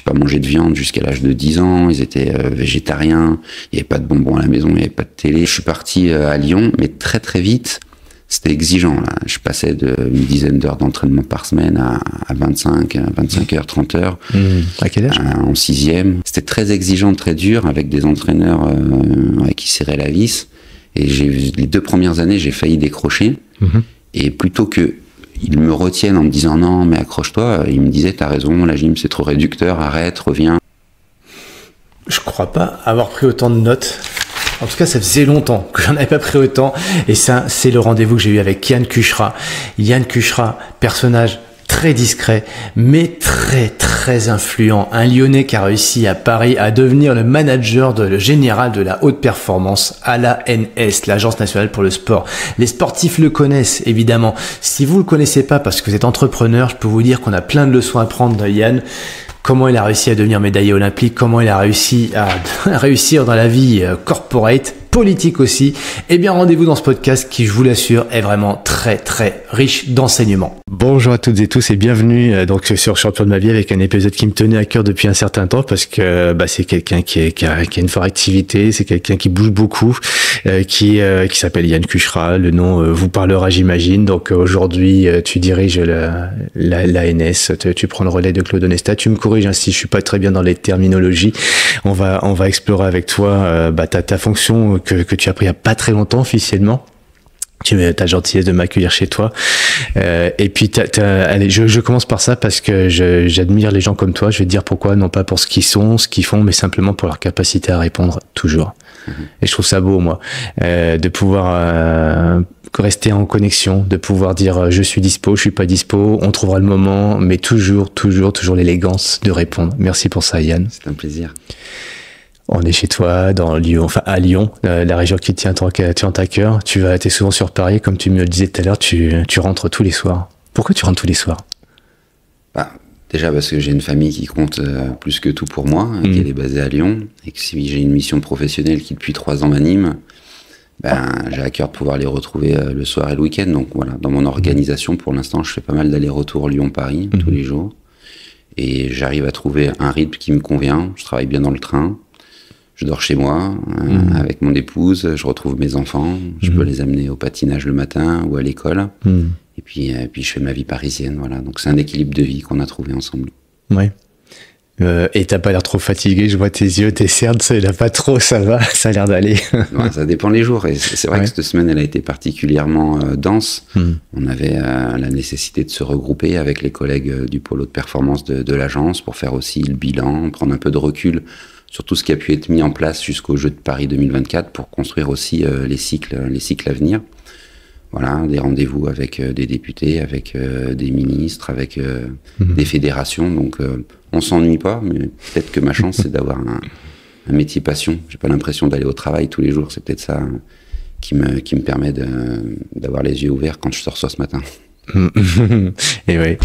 pas mangé de viande jusqu'à l'âge de 10 ans. Ils étaient végétariens. Il n'y avait pas de bonbons à la maison, il n'y avait pas de télé. Je suis parti à Lyon, mais très très vite. C'était exigeant, là. Je passais d'une dizaine d'heures d'entraînement par semaine à 25 heures, 30 heures. À quel âge? En 6e. C'était très exigeant, très dur, avec des entraîneurs qui serraient la vis. Et les 2 premières années, j'ai failli décrocher. Et plutôt que ils me retiennent en me disant non, mais accroche-toi, ils me disaient t'as raison, la gym c'est trop réducteur, arrête, reviens. Je crois pas avoir pris autant de notes. En tout cas, ça faisait longtemps que j'en avais pas pris autant. Et ça, c'est le rendez-vous que j'ai eu avec Yann Cucherat. Yann Cucherat, personnage très discret, mais très très influent. Un Lyonnais qui a réussi à Paris à devenir le manager le général de la haute performance à l'ANS, l'Agence nationale pour le sport. Les sportifs le connaissent, évidemment. Si vous le connaissez pas parce que vous êtes entrepreneur, je peux vous dire qu'on a plein de leçons à prendre de Yann. Comment il a réussi à devenir médaillé olympique, comment il a réussi à réussir dans la vie corporate, politique aussi. Eh bien, rendez-vous dans ce podcast qui, je vous l'assure, est vraiment très, très riche d'enseignements. Bonjour à toutes et tous et bienvenue donc sur Champion de ma vie avec un épisode qui me tenait à cœur depuis un certain temps parce que c'est quelqu'un qui a une forte activité, c'est quelqu'un qui bouge beaucoup, qui s'appelle Yann Cucherat. Le nom vous parlera, j'imagine. Donc aujourd'hui, tu diriges l'ANS, tu prends le relais de Claude Onesta. Tu me corriges si je suis pas très bien dans les terminologies. On va explorer avec toi ta fonction que tu as pris il y a pas très longtemps officiellement. Tu as ta gentillesse de m'accueillir chez toi. Et puis, allez, je commence par ça parce que j'admire les gens comme toi. Je vais te dire pourquoi, non pas pour ce qu'ils sont, ce qu'ils font, mais simplement pour leur capacité à répondre toujours. Et je trouve ça beau, moi, de pouvoir rester en connexion, de pouvoir dire je suis dispo, je suis pas dispo, on trouvera le moment, mais toujours l'élégance de répondre. Merci pour ça, Yann. C'est un plaisir. On est chez toi, dans Lyon, enfin à Lyon, la région qui te tient à cœur. T'es souvent sur Paris, comme tu me le disais tout à l'heure, tu rentres tous les soirs. Pourquoi tu rentres tous les soirs? Déjà parce que j'ai une famille qui compte plus que tout pour moi, qui est basée à Lyon, et que si j'ai une mission professionnelle qui depuis 3 ans m'anime, j'ai à cœur de pouvoir les retrouver le soir et le week-end. Donc voilà, dans mon organisation, pour l'instant, je fais pas mal d'allers-retours Lyon-Paris tous les jours, et j'arrive à trouver un rythme qui me convient. Je travaille bien dans le train. Je dors chez moi avec mon épouse, je retrouve mes enfants, je peux les amener au patinage le matin ou à l'école, et puis je fais ma vie parisienne, voilà. Donc c'est un équilibre de vie qu'on a trouvé ensemble. Ouais. Et t'as pas l'air trop fatigué, je vois tes yeux, tes cernes, ça n'a pas trop, ça va, ça a l'air d'aller. Ouais, ça dépend les jours, et c'est vrai que cette semaine elle a été particulièrement dense. On avait la nécessité de se regrouper avec les collègues du pôle haute performance de l'agence pour faire aussi le bilan, prendre un peu de recul sur tout ce qui a pu être mis en place jusqu'aux Jeux de Paris 2024 pour construire aussi les cycles à venir. Voilà, des rendez-vous avec des députés, avec des ministres, avec des fédérations. Donc on s'ennuie pas, mais peut-être que ma chance c'est d'avoir un métier passion. J'ai pas l'impression d'aller au travail tous les jours. C'est peut-être ça qui me permet d'avoir les yeux ouverts quand je sors ce matin. Et ouais.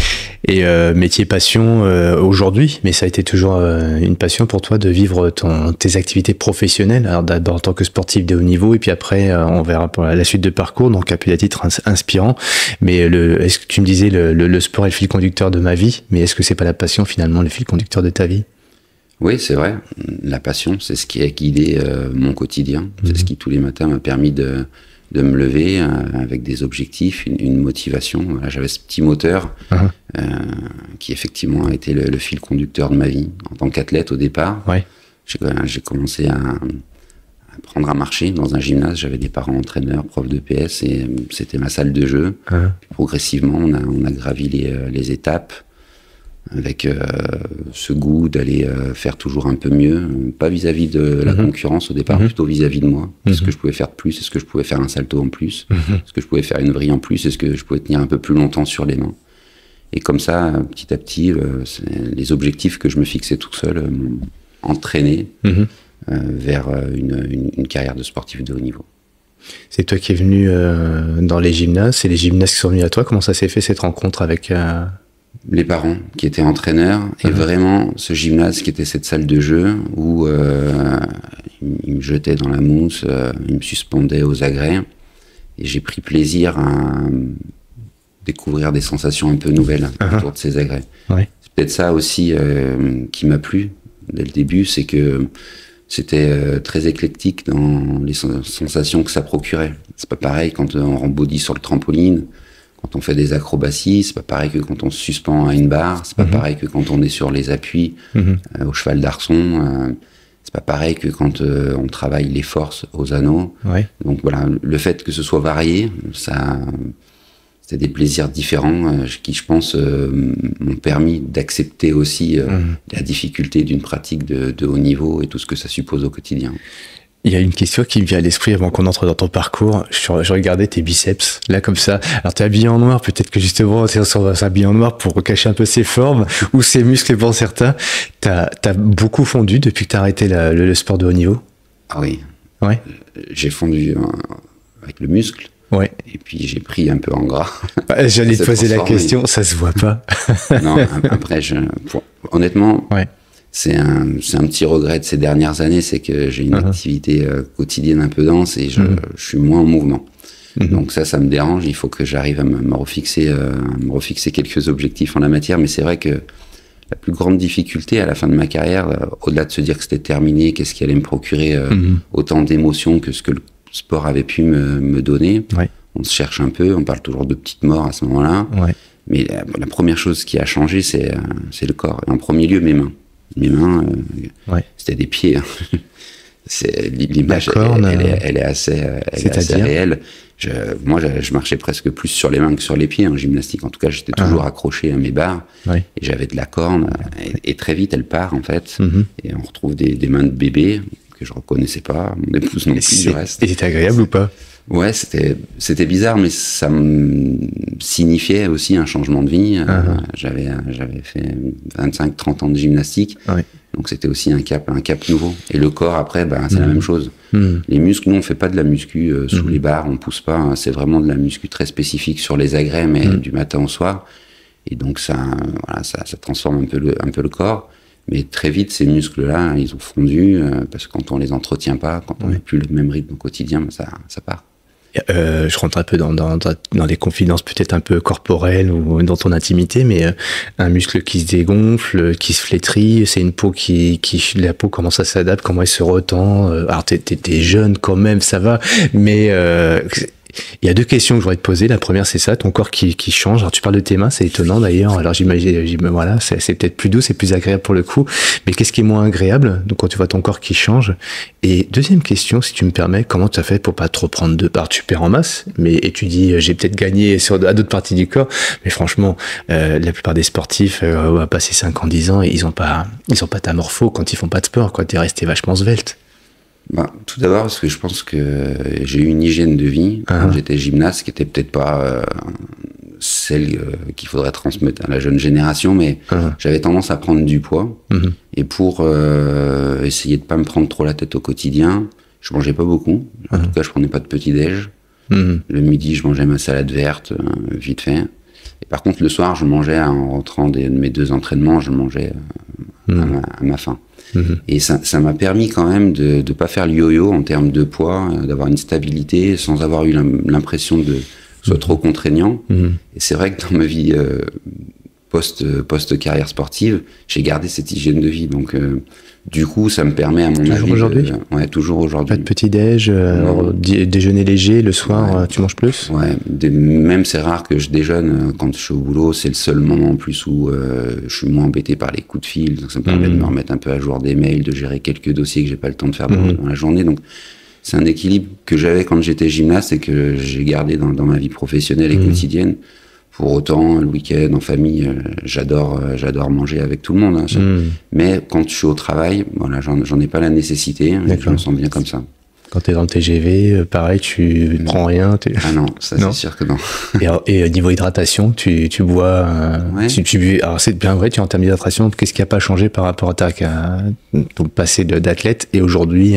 Et métier passion aujourd'hui, mais ça a été toujours une passion pour toi de vivre tes activités professionnelles. Alors d'abord en tant que sportif de haut niveau, et puis après on verra pour la suite de parcours, donc à plus d'un titre inspirant. Mais est-ce que tu me disais le sport est le fil conducteur de ma vie, mais est-ce que c'est pas la passion finalement le fil conducteur de ta vie? Oui, c'est vrai. La passion, c'est ce qui a guidé mon quotidien. C'est ce qui tous les matins m'a permis de me lever avec des objectifs, une motivation. Voilà, j'avais ce petit moteur qui effectivement a été le fil conducteur de ma vie. En tant qu'athlète au départ, j'ai commencé à apprendre à marcher dans un gymnase. J'avais des parents entraîneurs, profs de PS, et c'était ma salle de jeu. Puis progressivement, on a gravi les étapes avec ce goût d'aller faire toujours un peu mieux, pas vis-à-vis de la concurrence au départ, plutôt vis-à-vis de moi. Qu'est-ce que je pouvais faire de plus? Est-ce que je pouvais faire un salto en plus? Est-ce que je pouvais faire une vrille en plus? Est-ce que je pouvais tenir un peu plus longtemps sur les mains? Et comme ça, petit à petit, les objectifs que je me fixais tout seul m'ont entraîné vers une carrière de sportif de haut niveau. C'est toi qui es venu dans les gymnases, c'est les gymnases qui sont venus à toi. Comment ça s'est fait cette rencontre avec... Les parents qui étaient entraîneurs, et vraiment ce gymnase qui était cette salle de jeu où ils me jetaient dans la mousse, ils me suspendaient aux agrès, et j'ai pris plaisir à découvrir des sensations un peu nouvelles autour de ces agrès. C'est peut-être ça aussi qui m'a plu dès le début, c'est que c'était très éclectique dans les sensations que ça procurait. C'est pas pareil quand on rembondit sur le trampoline, quand on fait des acrobaties, c'est pas pareil que quand on se suspend à une barre, c'est pas pareil que quand on est sur les appuis au cheval d'arçon, c'est pas pareil que quand on travaille les forces aux anneaux. Ouais. Donc voilà, le fait que ce soit varié, ça, c'est des plaisirs différents qui, je pense, m'ont permis d'accepter aussi la difficulté d'une pratique de haut niveau et tout ce que ça suppose au quotidien. Il y a une question qui me vient à l'esprit avant qu'on entre dans ton parcours. Je regardais tes biceps, là, comme ça. Alors, t'es habillé en noir. Peut-être que justement, on va s'habiller en noir pour cacher un peu ses formes ou ses muscles pour certains. T'as beaucoup fondu depuis que t'as arrêté le sport de haut niveau? Ah oui. Ouais. J'ai fondu avec le muscle. Ouais. Et puis, j'ai pris un peu en gras. J'allais te poser la question. Ça se voit pas. Non, après, honnêtement. Ouais. C'est un petit regret de ces dernières années, c'est que j'ai une activité quotidienne un peu dense et je suis moins en mouvement. Donc ça me dérange. Il faut que j'arrive à me refixer quelques objectifs en la matière. Mais c'est vrai que la plus grande difficulté à la fin de ma carrière, au-delà de se dire que c'était terminé, qu'est-ce qui allait me procurer autant d'émotions que ce que le sport avait pu me donner. Ouais. On se cherche un peu, on parle toujours de petite mort à ce moment-là. Ouais. Mais la première chose qui a changé, c'est le corps. Et en premier lieu, mes mains. Mes mains, c'était des pieds. L'image, elle est assez réelle. Moi, je marchais presque plus sur les mains que sur les pieds en gymnastique. En tout cas, j'étais toujours accroché à mes barres. Et j'avais de la corne. Et très vite, elle part, en fait. Et on retrouve des mains de bébé que je reconnaissais pas. Mon épouse non plus, du reste. Et c'était agréable ou pas? Ouais, c'était bizarre, mais ça me signifiait aussi un changement de vie. J'avais fait 25-30 ans de gymnastique, donc c'était aussi un cap nouveau. Et le corps, après, c'est la même chose. Les muscles, nous, on fait pas de la muscu sous les barres, on pousse pas. Hein, c'est vraiment de la muscu très spécifique sur les agrès, mais du matin au soir. Et donc ça transforme un peu le corps. Mais très vite, ces muscles-là, ils ont fondu, parce que quand on les entretient pas, quand on n'a plus le même rythme au quotidien, ça part. Je rentre un peu dans les confidences peut-être un peu corporelles ou dans ton intimité, mais un muscle qui se dégonfle, qui se flétrit, c'est une peau la peau, comment ça s'adapte, comment elle se retend. Alors t'es jeune quand même, ça va, mais il y a deux questions que je voudrais te poser. La première, c'est ça, ton corps qui change. Alors, tu parles de tes mains, c'est étonnant d'ailleurs. Alors, j'imagine, voilà, c'est peut-être plus doux, c'est plus agréable pour le coup. Mais qu'est-ce qui est moins agréable? Donc, quand tu vois ton corps qui change. Et deuxième question, si tu me permets, comment tu as fait pour pas trop prendre de part? Tu perds en masse, et tu dis, j'ai peut-être gagné à d'autres parties du corps. Mais franchement, la plupart des sportifs, on va passer 5 ans, 10 ans, et ils ont pas ta morpho quand ils font pas de sport, quoi. T'es resté vachement svelte. Tout d'abord parce que je pense que j'ai eu une hygiène de vie quand j'étais gymnaste qui était peut-être pas celle qu'il faudrait transmettre à la jeune génération, mais j'avais tendance à prendre du poids et pour essayer de pas me prendre trop la tête au quotidien, je mangeais pas beaucoup. En tout cas, je prenais pas de petit-déj. Le midi, je mangeais ma salade verte vite fait. Et par contre, le soir, je mangeais en rentrant de mes 2 entraînements, je mangeais à ma faim. Et ça m'a permis quand même de pas faire le yo-yo en termes de poids, d'avoir une stabilité sans avoir eu l'impression de soit trop contraignant. Et c'est vrai que dans ma vie post-carrière sportive, j'ai gardé cette hygiène de vie. Donc du coup, ça me permet à mon avis... Toujours aujourd'hui ? Ouais, toujours aujourd'hui. Pas de petit-déj, déjeuner léger, le soir, tu manges plus ? Ouais, même c'est rare que je déjeune quand je suis au boulot, c'est le seul moment en plus où je suis moins embêté par les coups de fil, donc ça me permet de me remettre un peu à jour des mails, de gérer quelques dossiers que j'ai pas le temps de faire dans la journée, donc c'est un équilibre que j'avais quand j'étais gymnaste et que j'ai gardé dans ma vie professionnelle et quotidienne. Pour autant, le week-end, en famille, j'adore manger avec tout le monde. Hein, mais quand je suis au travail, voilà, j'en ai pas la nécessité. Je me sens bien comme ça. Quand t'es dans le TGV, pareil, tu prends rien. Ah non, ça c'est sûr que non. Et niveau hydratation, tu bois. Alors c'est bien vrai, tu es en termes d'hydratation. Qu'est-ce qui a pas changé par rapport à ton passé d'athlète et aujourd'hui,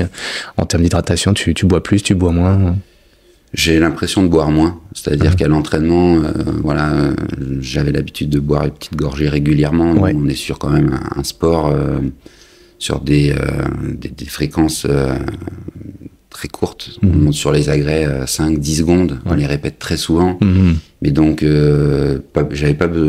en termes d'hydratation, tu bois plus, tu bois moins? J'ai l'impression de boire moins, c'est-à-dire qu'à l'entraînement, j'avais l'habitude de boire une petite gorgée régulièrement. On est sur quand même un sport sur des fréquences très courtes. On monte sur les agrès 5-10 secondes, on les répète très souvent. Mais donc,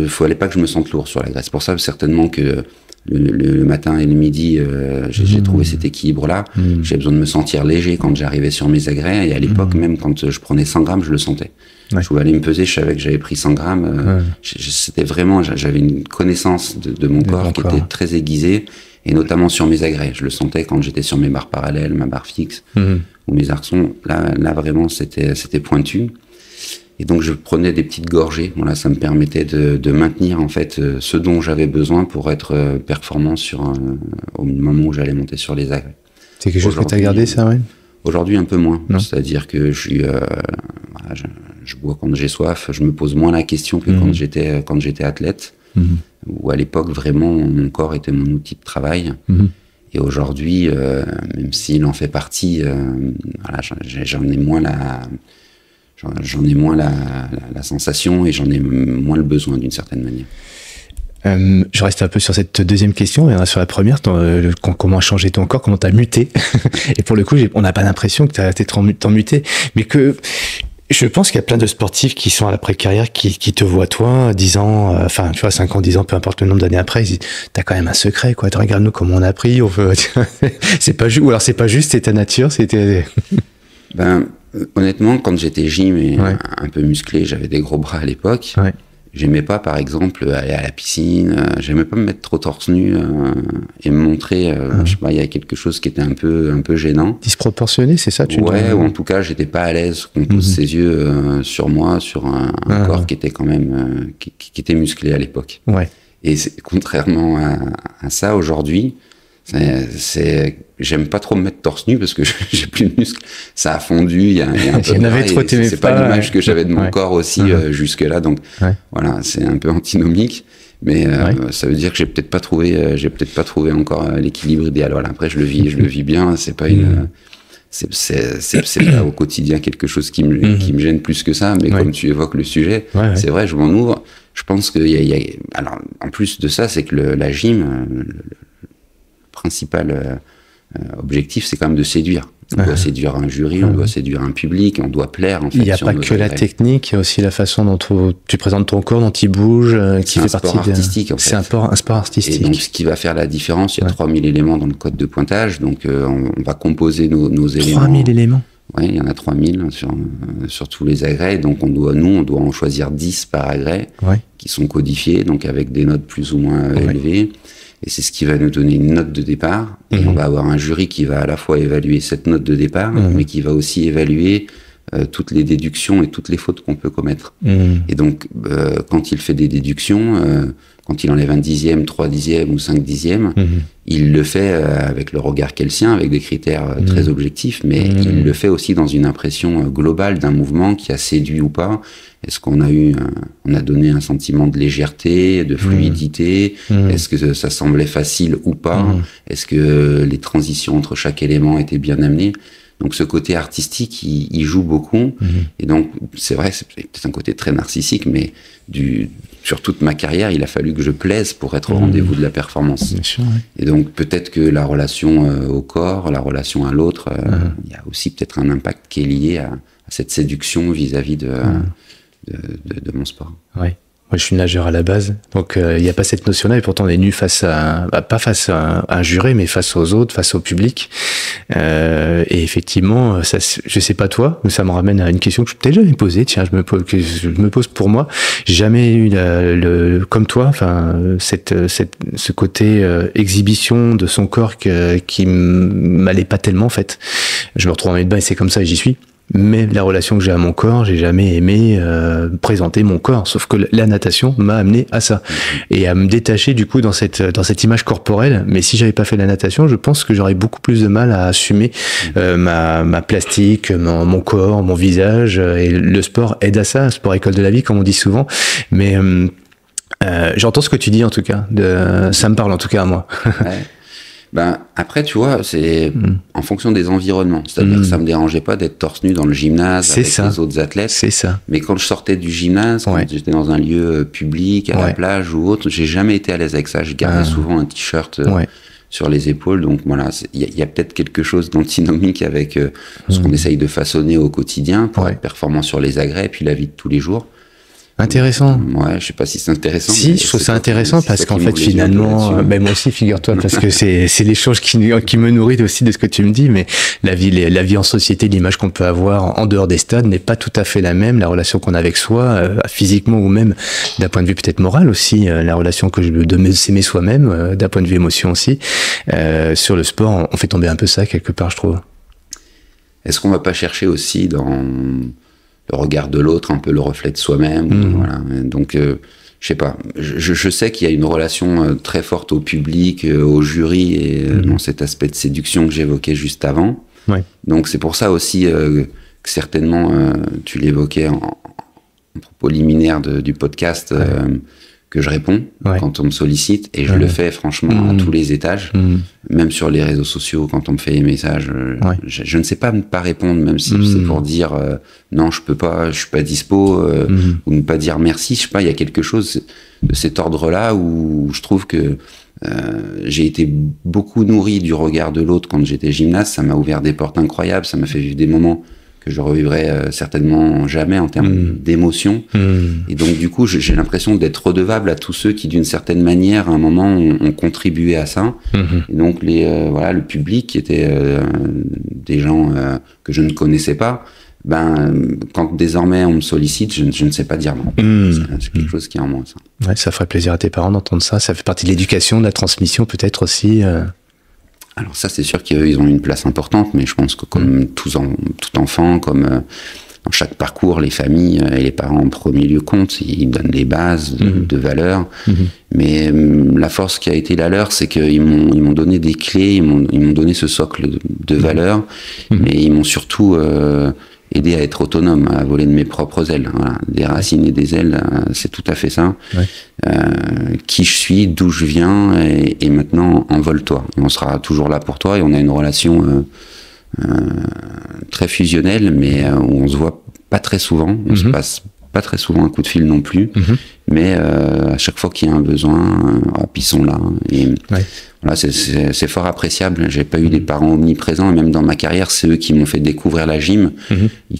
fallait pas que je me sente lourd sur l'agrès. C'est pour ça certainement que le matin et le midi, j'ai trouvé cet équilibre-là. J'ai besoin de me sentir léger quand j'arrivais sur mes agrès. Et à l'époque, même quand je prenais 100 grammes, je le sentais. Ouais. Je pouvais aller me peser, je savais que j'avais pris 100 grammes. C'était vraiment, j'avais une connaissance de mon corps qui était très aiguisée. Et notamment sur mes agrès. Je le sentais quand j'étais sur mes barres parallèles, ma barre fixe, ou mes arçons. Là vraiment, c'était pointu. Et donc, je prenais des petites gorgées. Voilà, ça me permettait de maintenir, en fait, ce dont j'avais besoin pour être performant au moment où j'allais monter sur les agrès. C'est quelque chose que tu as gardé, ça, ouais? Aujourd'hui, un peu moins. C'est-à-dire que je bois quand j'ai soif. Je me pose moins la question que quand j'étais athlète. Où à l'époque, vraiment, mon corps était mon outil de travail. Et aujourd'hui, même s'il en fait partie, voilà, j'en ai moins la sensation et j'en ai moins le besoin d'une certaine manière. Je reste un peu sur cette deuxième question, et sur la première, comment a changé ton corps, comment t'as muté. Et pour le coup, on n'a pas l'impression que t'as tant muté, mais que je pense qu'il y a plein de sportifs qui sont à l'après-carrière qui te voient toi, 10 ans, enfin, tu vois, 5 ans, 10 ans, peu importe le nombre d'années après, ils disent, t'as quand même un secret, quoi. Regarde-nous comment on a appris, on veut, c'est pas juste, ou alors c'est pas juste, c'est ta nature, c'était... Honnêtement, quand j'étais gym et un peu musclé, j'avais des gros bras à l'époque. J'aimais pas, par exemple, aller à la piscine. J'aimais pas me mettre trop torse nu et me montrer. Je sais pas, il y a quelque chose qui était un peu gênant. Disproportionné, c'est ça, tu ou en tout cas, j'étais pas à l'aise qu'on pose ses yeux sur moi, sur un corps qui était quand même qui était musclé à l'époque. Et contrairement à ça, aujourd'hui, j'aime pas trop me mettre torse nu parce que j'ai plus de muscles. Ça a fondu, il y a un peu de c'est pas l'image que j'avais de mon corps aussi jusque là, donc voilà, c'est un peu antinomique, mais ça veut dire que j'ai peut-être pas trouvé encore l'équilibre idéal. Voilà, après je le vis bien, c'est pas c'est pas au quotidien quelque chose qui me gêne plus que ça, mais comme tu évoques le sujet, c'est vrai, je m'en ouvre. Je pense que alors en plus de ça, c'est que la gym, principal objectif, c'est quand même de séduire. On doit séduire un jury, on doit séduire un public, on doit plaire. En fait, il n'y a pas que la technique, il y a aussi la façon dont tu présentes ton corps, dont il bouge, qui fait partie artistique. En fait. C'est un sport artistique. Et donc, ce qui va faire la différence, il y a 3000 éléments dans le code de pointage, donc on va composer nos éléments. 3000 éléments. Oui, il y en a 3000 sur tous les agrès, donc on doit en choisir 10 par agrès, qui sont codifiés, donc avec des notes plus ou moins élevées. Et c'est ce qui va nous donner une note de départ. Et on va avoir un jury qui va à la fois évaluer cette note de départ, mais qui va aussi évaluer toutes les déductions et toutes les fautes qu'on peut commettre. Et donc, quand il fait des déductions, quand il enlève un dixième, 3 dixièmes ou 5 dixièmes, il le fait avec le regard qu'est le sien, avec des critères très objectifs, mais il le fait aussi dans une impression globale d'un mouvement qui a séduit ou pas. Est-ce qu'on a donné un sentiment de légèreté, de fluidité? Est-ce que ça semblait facile ou pas? Est-ce que les transitions entre chaque élément étaient bien amenées? Donc ce côté artistique, il joue beaucoup. Et donc c'est vrai, c'est peut-être un côté très narcissique, mais sur toute ma carrière, il a fallu que je plaise pour être au rendez-vous de la performance. Bien sûr, Et donc peut-être que la relation au corps, la relation à l'autre, il y a aussi peut-être un impact qui est lié à cette séduction vis-à-vis de mon sport. Moi, je suis nageur à la base, donc il n'y a pas cette notion-là, et pourtant on est nu pas face à un juré, mais face aux autres, face au public. Et effectivement, ça, je sais pas toi, mais ça me ramène à une question que je t'ai jamais posée. Tiens, je me pose pour moi. J'ai jamais eu comme toi, enfin, ce côté exhibition de son corps qui m'allait pas tellement en fait. Je me retrouve en maillot de bain et c'est comme ça et j'y suis. Mais la relation que j'ai à mon corps, j'ai jamais aimé présenter mon corps. Sauf que la natation m'a amené à ça et à me détacher du coup dans cette image corporelle. Mais si j'avais pas fait la natation, je pense que j'aurais beaucoup plus de mal à assumer ma plastique, mon corps, mon visage. Et le sport aide à ça. Sport école de la vie, comme on dit souvent. Mais j'entends ce que tu dis en tout cas. Ça me parle en tout cas à moi. Après, tu vois, c'est en fonction des environnements. C'est-à-dire que ça me dérangeait pas d'être torse nu dans le gymnase avec les autres athlètes. C'est ça. Mais quand je sortais du gymnase, quand j'étais dans un lieu public, à la plage ou autre, j'ai jamais été à l'aise avec ça. Je gardais souvent un t-shirt sur les épaules. Donc voilà, il y a peut-être quelque chose d'antinomique avec ce qu'on essaye de façonner au quotidien pour être performant sur les agrès et puis la vie de tous les jours. Intéressant. Ouais, je sais pas si c'est intéressant. Si, je trouve ça intéressant parce qu'en fait, finalement, moi aussi, figure-toi, parce que c'est l'échange qui me nourrit aussi de ce que tu me dis, mais la vie en société, l'image qu'on peut avoir en dehors des stades n'est pas tout à fait la même, la relation qu'on a avec soi, physiquement ou même d'un point de vue peut-être moral aussi, la relation de s'aimer soi-même, d'un point de vue émotion aussi. Sur le sport, on fait tomber un peu ça quelque part, je trouve. Est-ce qu'on va pas chercher aussi dans le regard de l'autre, un peu le reflet de soi-même, voilà. Donc, je sais pas. Je sais qu'il y a une relation très forte au public, au jury, et dans cet aspect de séduction que j'évoquais juste avant. Ouais. Donc, c'est pour ça aussi que certainement, tu l'évoquais en propos liminaire du podcast, que je réponds quand on me sollicite, et je le fais franchement à tous les étages, même sur les réseaux sociaux, quand on me fait des messages, je ne sais pas ne pas répondre, même si c'est pour dire non, je peux pas, je suis pas dispo, ou ne pas dire merci, je sais pas, il y a quelque chose de cet ordre-là où je trouve que j'ai été beaucoup nourri du regard de l'autre quand j'étais gymnaste, ça m'a ouvert des portes incroyables, ça m'a fait vivre des moments que je revivrai certainement jamais en termes d'émotion. Et donc, du coup, j'ai l'impression d'être redevable à tous ceux qui, d'une certaine manière, à un moment, ont contribué à ça. Et donc, le public, qui était des gens que je ne connaissais pas, quand désormais on me sollicite, je ne sais pas dire non. C'est quelque chose qui est en moi, ça. Ouais, ça ferait plaisir à tes parents d'entendre ça. Ça fait partie de l'éducation, de la transmission, peut-être aussi. Alors ça, c'est sûr qu'ils ont une place importante, mais je pense que comme tout enfant, comme dans chaque parcours, les familles et les parents en premier lieu comptent, ils donnent les bases de valeurs. Mais la force qui a été la leur, c'est qu'ils m'ont donné des clés, ils m'ont donné ce socle de valeurs, mais ils m'ont surtout aider à être autonome, à voler de mes propres ailes. Voilà. Des racines et des ailes, c'est tout à fait ça. Qui je suis, d'où je viens, et maintenant, envole-toi. On sera toujours là pour toi, et on a une relation très fusionnelle, mais où on se voit pas très souvent. On se passe pas très souvent un coup de fil non plus, mais à chaque fois qu'il y a un besoin, ils sont là. Et voilà, c'est fort appréciable. J'ai pas eu des parents omniprésents, et même dans ma carrière, c'est eux qui m'ont fait découvrir la gym.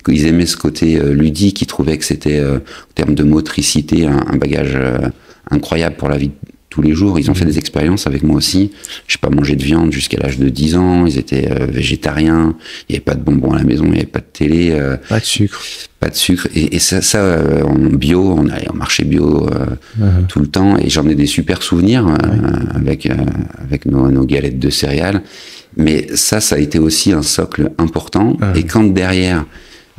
Ils aimaient ce côté ludique, ils trouvaient que c'était, en termes de motricité, un bagage incroyable pour la vie de tous les jours. Ils ont fait des expériences avec moi aussi. J'ai pas mangé de viande jusqu'à l'âge de 10 ans. Ils étaient végétariens. Il n'y avait pas de bonbons à la maison. Il n'y avait pas de télé. Pas de sucre. Pas de sucre. Et ça en bio, on allait au marché bio tout le temps. Et j'en ai des super souvenirs avec nos galettes de céréales. Mais ça a été aussi un socle important. Et quand derrière,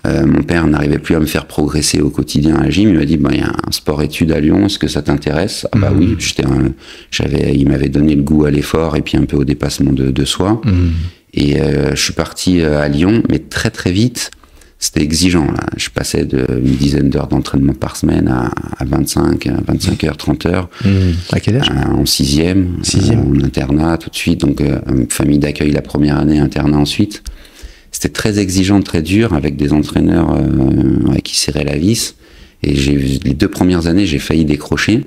mon père n'arrivait plus à me faire progresser au quotidien à la gym, il m'a dit, il y a un sport-études à Lyon, est-ce que ça t'intéresse? Ah oui, il m'avait donné le goût à l'effort et puis un peu au dépassement de soi. Et je suis parti à Lyon, mais très très vite, c'était exigeant. Là. Je passais d'une dizaine d'heures d'entraînement par semaine à 25 heures, 30 heures. À quel âge? En sixième, en internat tout de suite, donc famille d'accueil la première année, internat ensuite. C'était très exigeant, très dur, avec des entraîneurs qui serraient la vis. Et les 2 premières années, j'ai failli décrocher.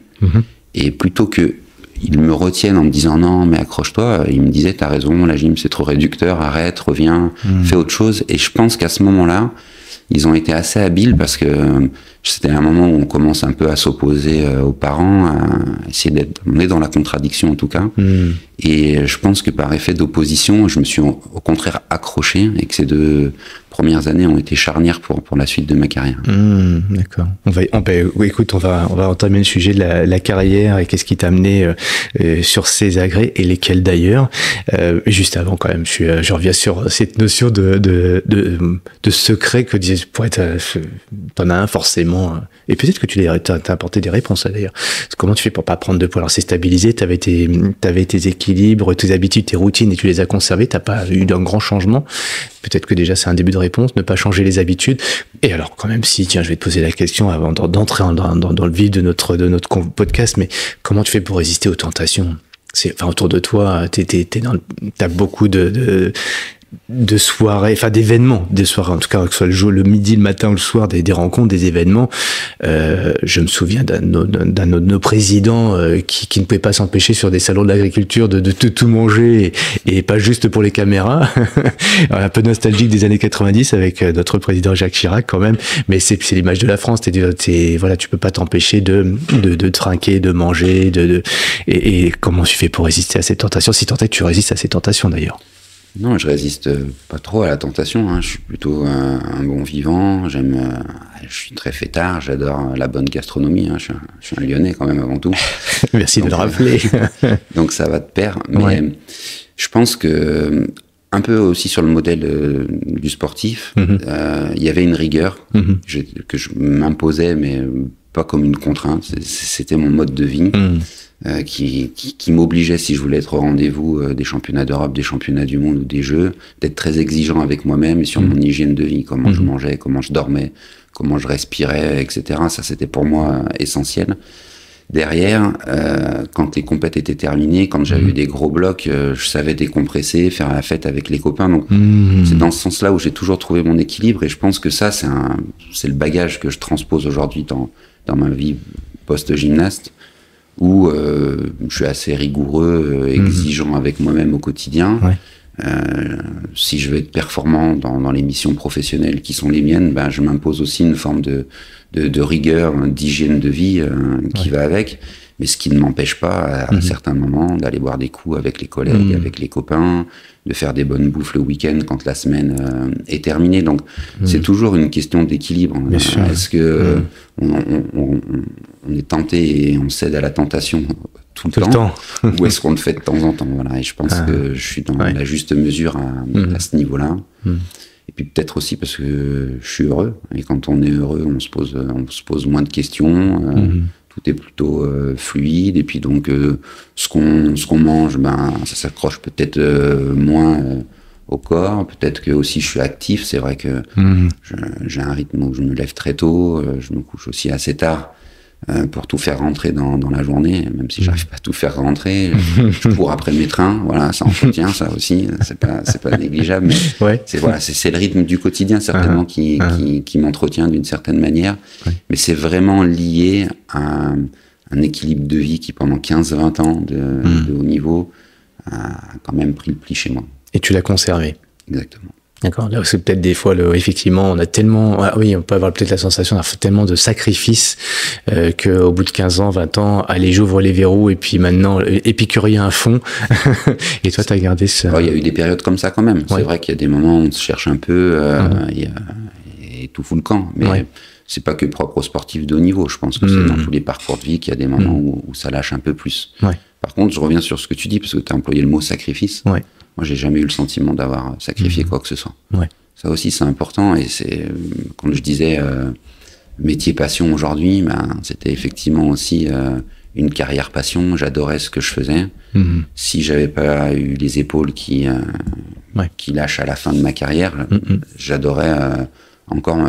Et plutôt que ils me retiennent en me disant non, mais accroche-toi, ils me disaient t'as raison, la gym c'est trop réducteur, arrête, reviens, fais autre chose. Et je pense qu'à ce moment-là, ils ont été assez habiles parce que c'était un moment où on commence un peu à s'opposer aux parents, à essayer on est dans la contradiction en tout cas. Et je pense que par effet d'opposition, je me suis au contraire accroché et que ces 2 premières années ont été charnières pour la suite de ma carrière. D'accord. Écoute, on va entamer le sujet de la carrière et qu'est-ce qui t'a amené sur ces agrès et lesquels d'ailleurs. Juste avant quand même, je reviens sur cette notion de secret que disais, t'en as un forcément. Et peut-être que t'as apporté des réponses là, d'ailleurs. Comment tu fais pour pas prendre de poids? Alors c'est stabilisé, t'avais tes équilibres, tes habitudes, tes routines et tu les as conservées, t'as pas eu d'un grand changement. Peut-être que déjà c'est un début de réponse, ne pas changer les habitudes. Et alors quand même je vais te poser la question avant d'entrer dans le vif de notre podcast, mais comment tu fais pour résister aux tentations? Autour de toi, t'as beaucoup de soirées, enfin d'événements, des soirées en tout cas, que ce soit le jour, le midi, le matin ou le soir, des rencontres, des événements. Je me souviens d'un de nos présidents qui ne pouvait pas s'empêcher sur des salons de l'agriculture de tout manger et pas juste pour les caméras. Un peu nostalgique des années 90 avec notre président Jacques Chirac quand même, mais c'est l'image de la France. Voilà, tu peux pas t'empêcher de trinquer, de manger, et comment tu fais pour résister à ces tentations, si tant est que tu résistes à ces tentations d'ailleurs? Non, je résiste pas trop à la tentation. Hein. Je suis plutôt un bon vivant. Je suis très fêtard. J'adore la bonne gastronomie. Hein. Je suis un Lyonnais quand même avant tout. Merci de le rappeler. Donc ça va de pair. Mais je pense que un peu aussi sur le modèle du sportif, il y avait une rigueur que je m'imposais, mais pas comme une contrainte. C'était mon mode de vie. Qui m'obligeait, si je voulais être au rendez-vous des championnats d'Europe, des championnats du monde ou des Jeux, d'être très exigeant avec moi-même et sur mon hygiène de vie, comment je mangeais, comment je dormais, comment je respirais, etc. Ça, c'était pour moi essentiel. Derrière, quand les compètes étaient terminées, quand j'avais eu des gros blocs, je savais décompresser, faire la fête avec les copains. Donc, c'est dans ce sens-là où j'ai toujours trouvé mon équilibre. Et je pense que ça, c'est le bagage que je transpose aujourd'hui dans ma vie post-gymnaste, où je suis assez rigoureux, exigeant avec moi-même au quotidien. Si je veux être performant dans les missions professionnelles qui sont les miennes, je m'impose aussi une forme de rigueur, d'hygiène de vie qui va avec, mais ce qui ne m'empêche pas à certains moments d'aller boire des coups avec les collègues, avec les copains, de faire des bonnes bouffes le week-end quand la semaine est terminée. Donc c'est toujours une question d'équilibre. Est-ce que on est tenté et on cède à la tentation tout le temps ou est-ce qu'on le fait de temps en temps? Voilà. Et je pense que je suis dans la juste mesure à ce niveau-là. Et puis peut-être aussi parce que je suis heureux. Et quand on est heureux, on se pose moins de questions. Tout est plutôt fluide. Et puis donc, ce qu'on mange, ça s'accroche peut-être moins au corps. Peut-être que aussi je suis actif. C'est vrai que j'ai un rythme où je me lève très tôt. Je me couche aussi assez tard. Pour tout faire rentrer dans la journée, même si j'arrive pas à tout faire rentrer, je cours après mes trains, voilà, ça entretient, ça aussi, c'est pas négligeable, mais c'est le rythme du quotidien certainement qui m'entretient d'une certaine manière, mais c'est vraiment lié à un équilibre de vie qui pendant 15-20 ans de haut niveau a quand même pris le pli chez moi. Et tu l'as conservé. Exactement. D'accord. Là, c'est peut-être des fois, effectivement, on a tellement, on peut avoir peut-être la sensation d'avoir fait tellement de sacrifices qu'au bout de 15 ans, 20 ans, allez, j'ouvre les verrous et puis maintenant, épicurien à fond. Et toi, t'as gardé ce... Il y a eu des périodes comme ça quand même. C'est vrai qu'il y a des moments où on se cherche un peu et tout fout le camp. Mais c'est pas que propre aux sportifs de haut niveau. Je pense que c'est dans tous les parcours de vie qu'il y a des moments où ça lâche un peu plus. Par contre, je reviens sur ce que tu dis parce que tu as employé le mot sacrifice. Moi, j'ai jamais eu le sentiment d'avoir sacrifié quoi que ce soit. Ça aussi, c'est important. Et c'est, quand je disais métier passion aujourd'hui, c'était effectivement aussi une carrière passion. J'adorais ce que je faisais. Si j'avais pas eu les épaules qui lâchent à la fin de ma carrière, j'adorais encore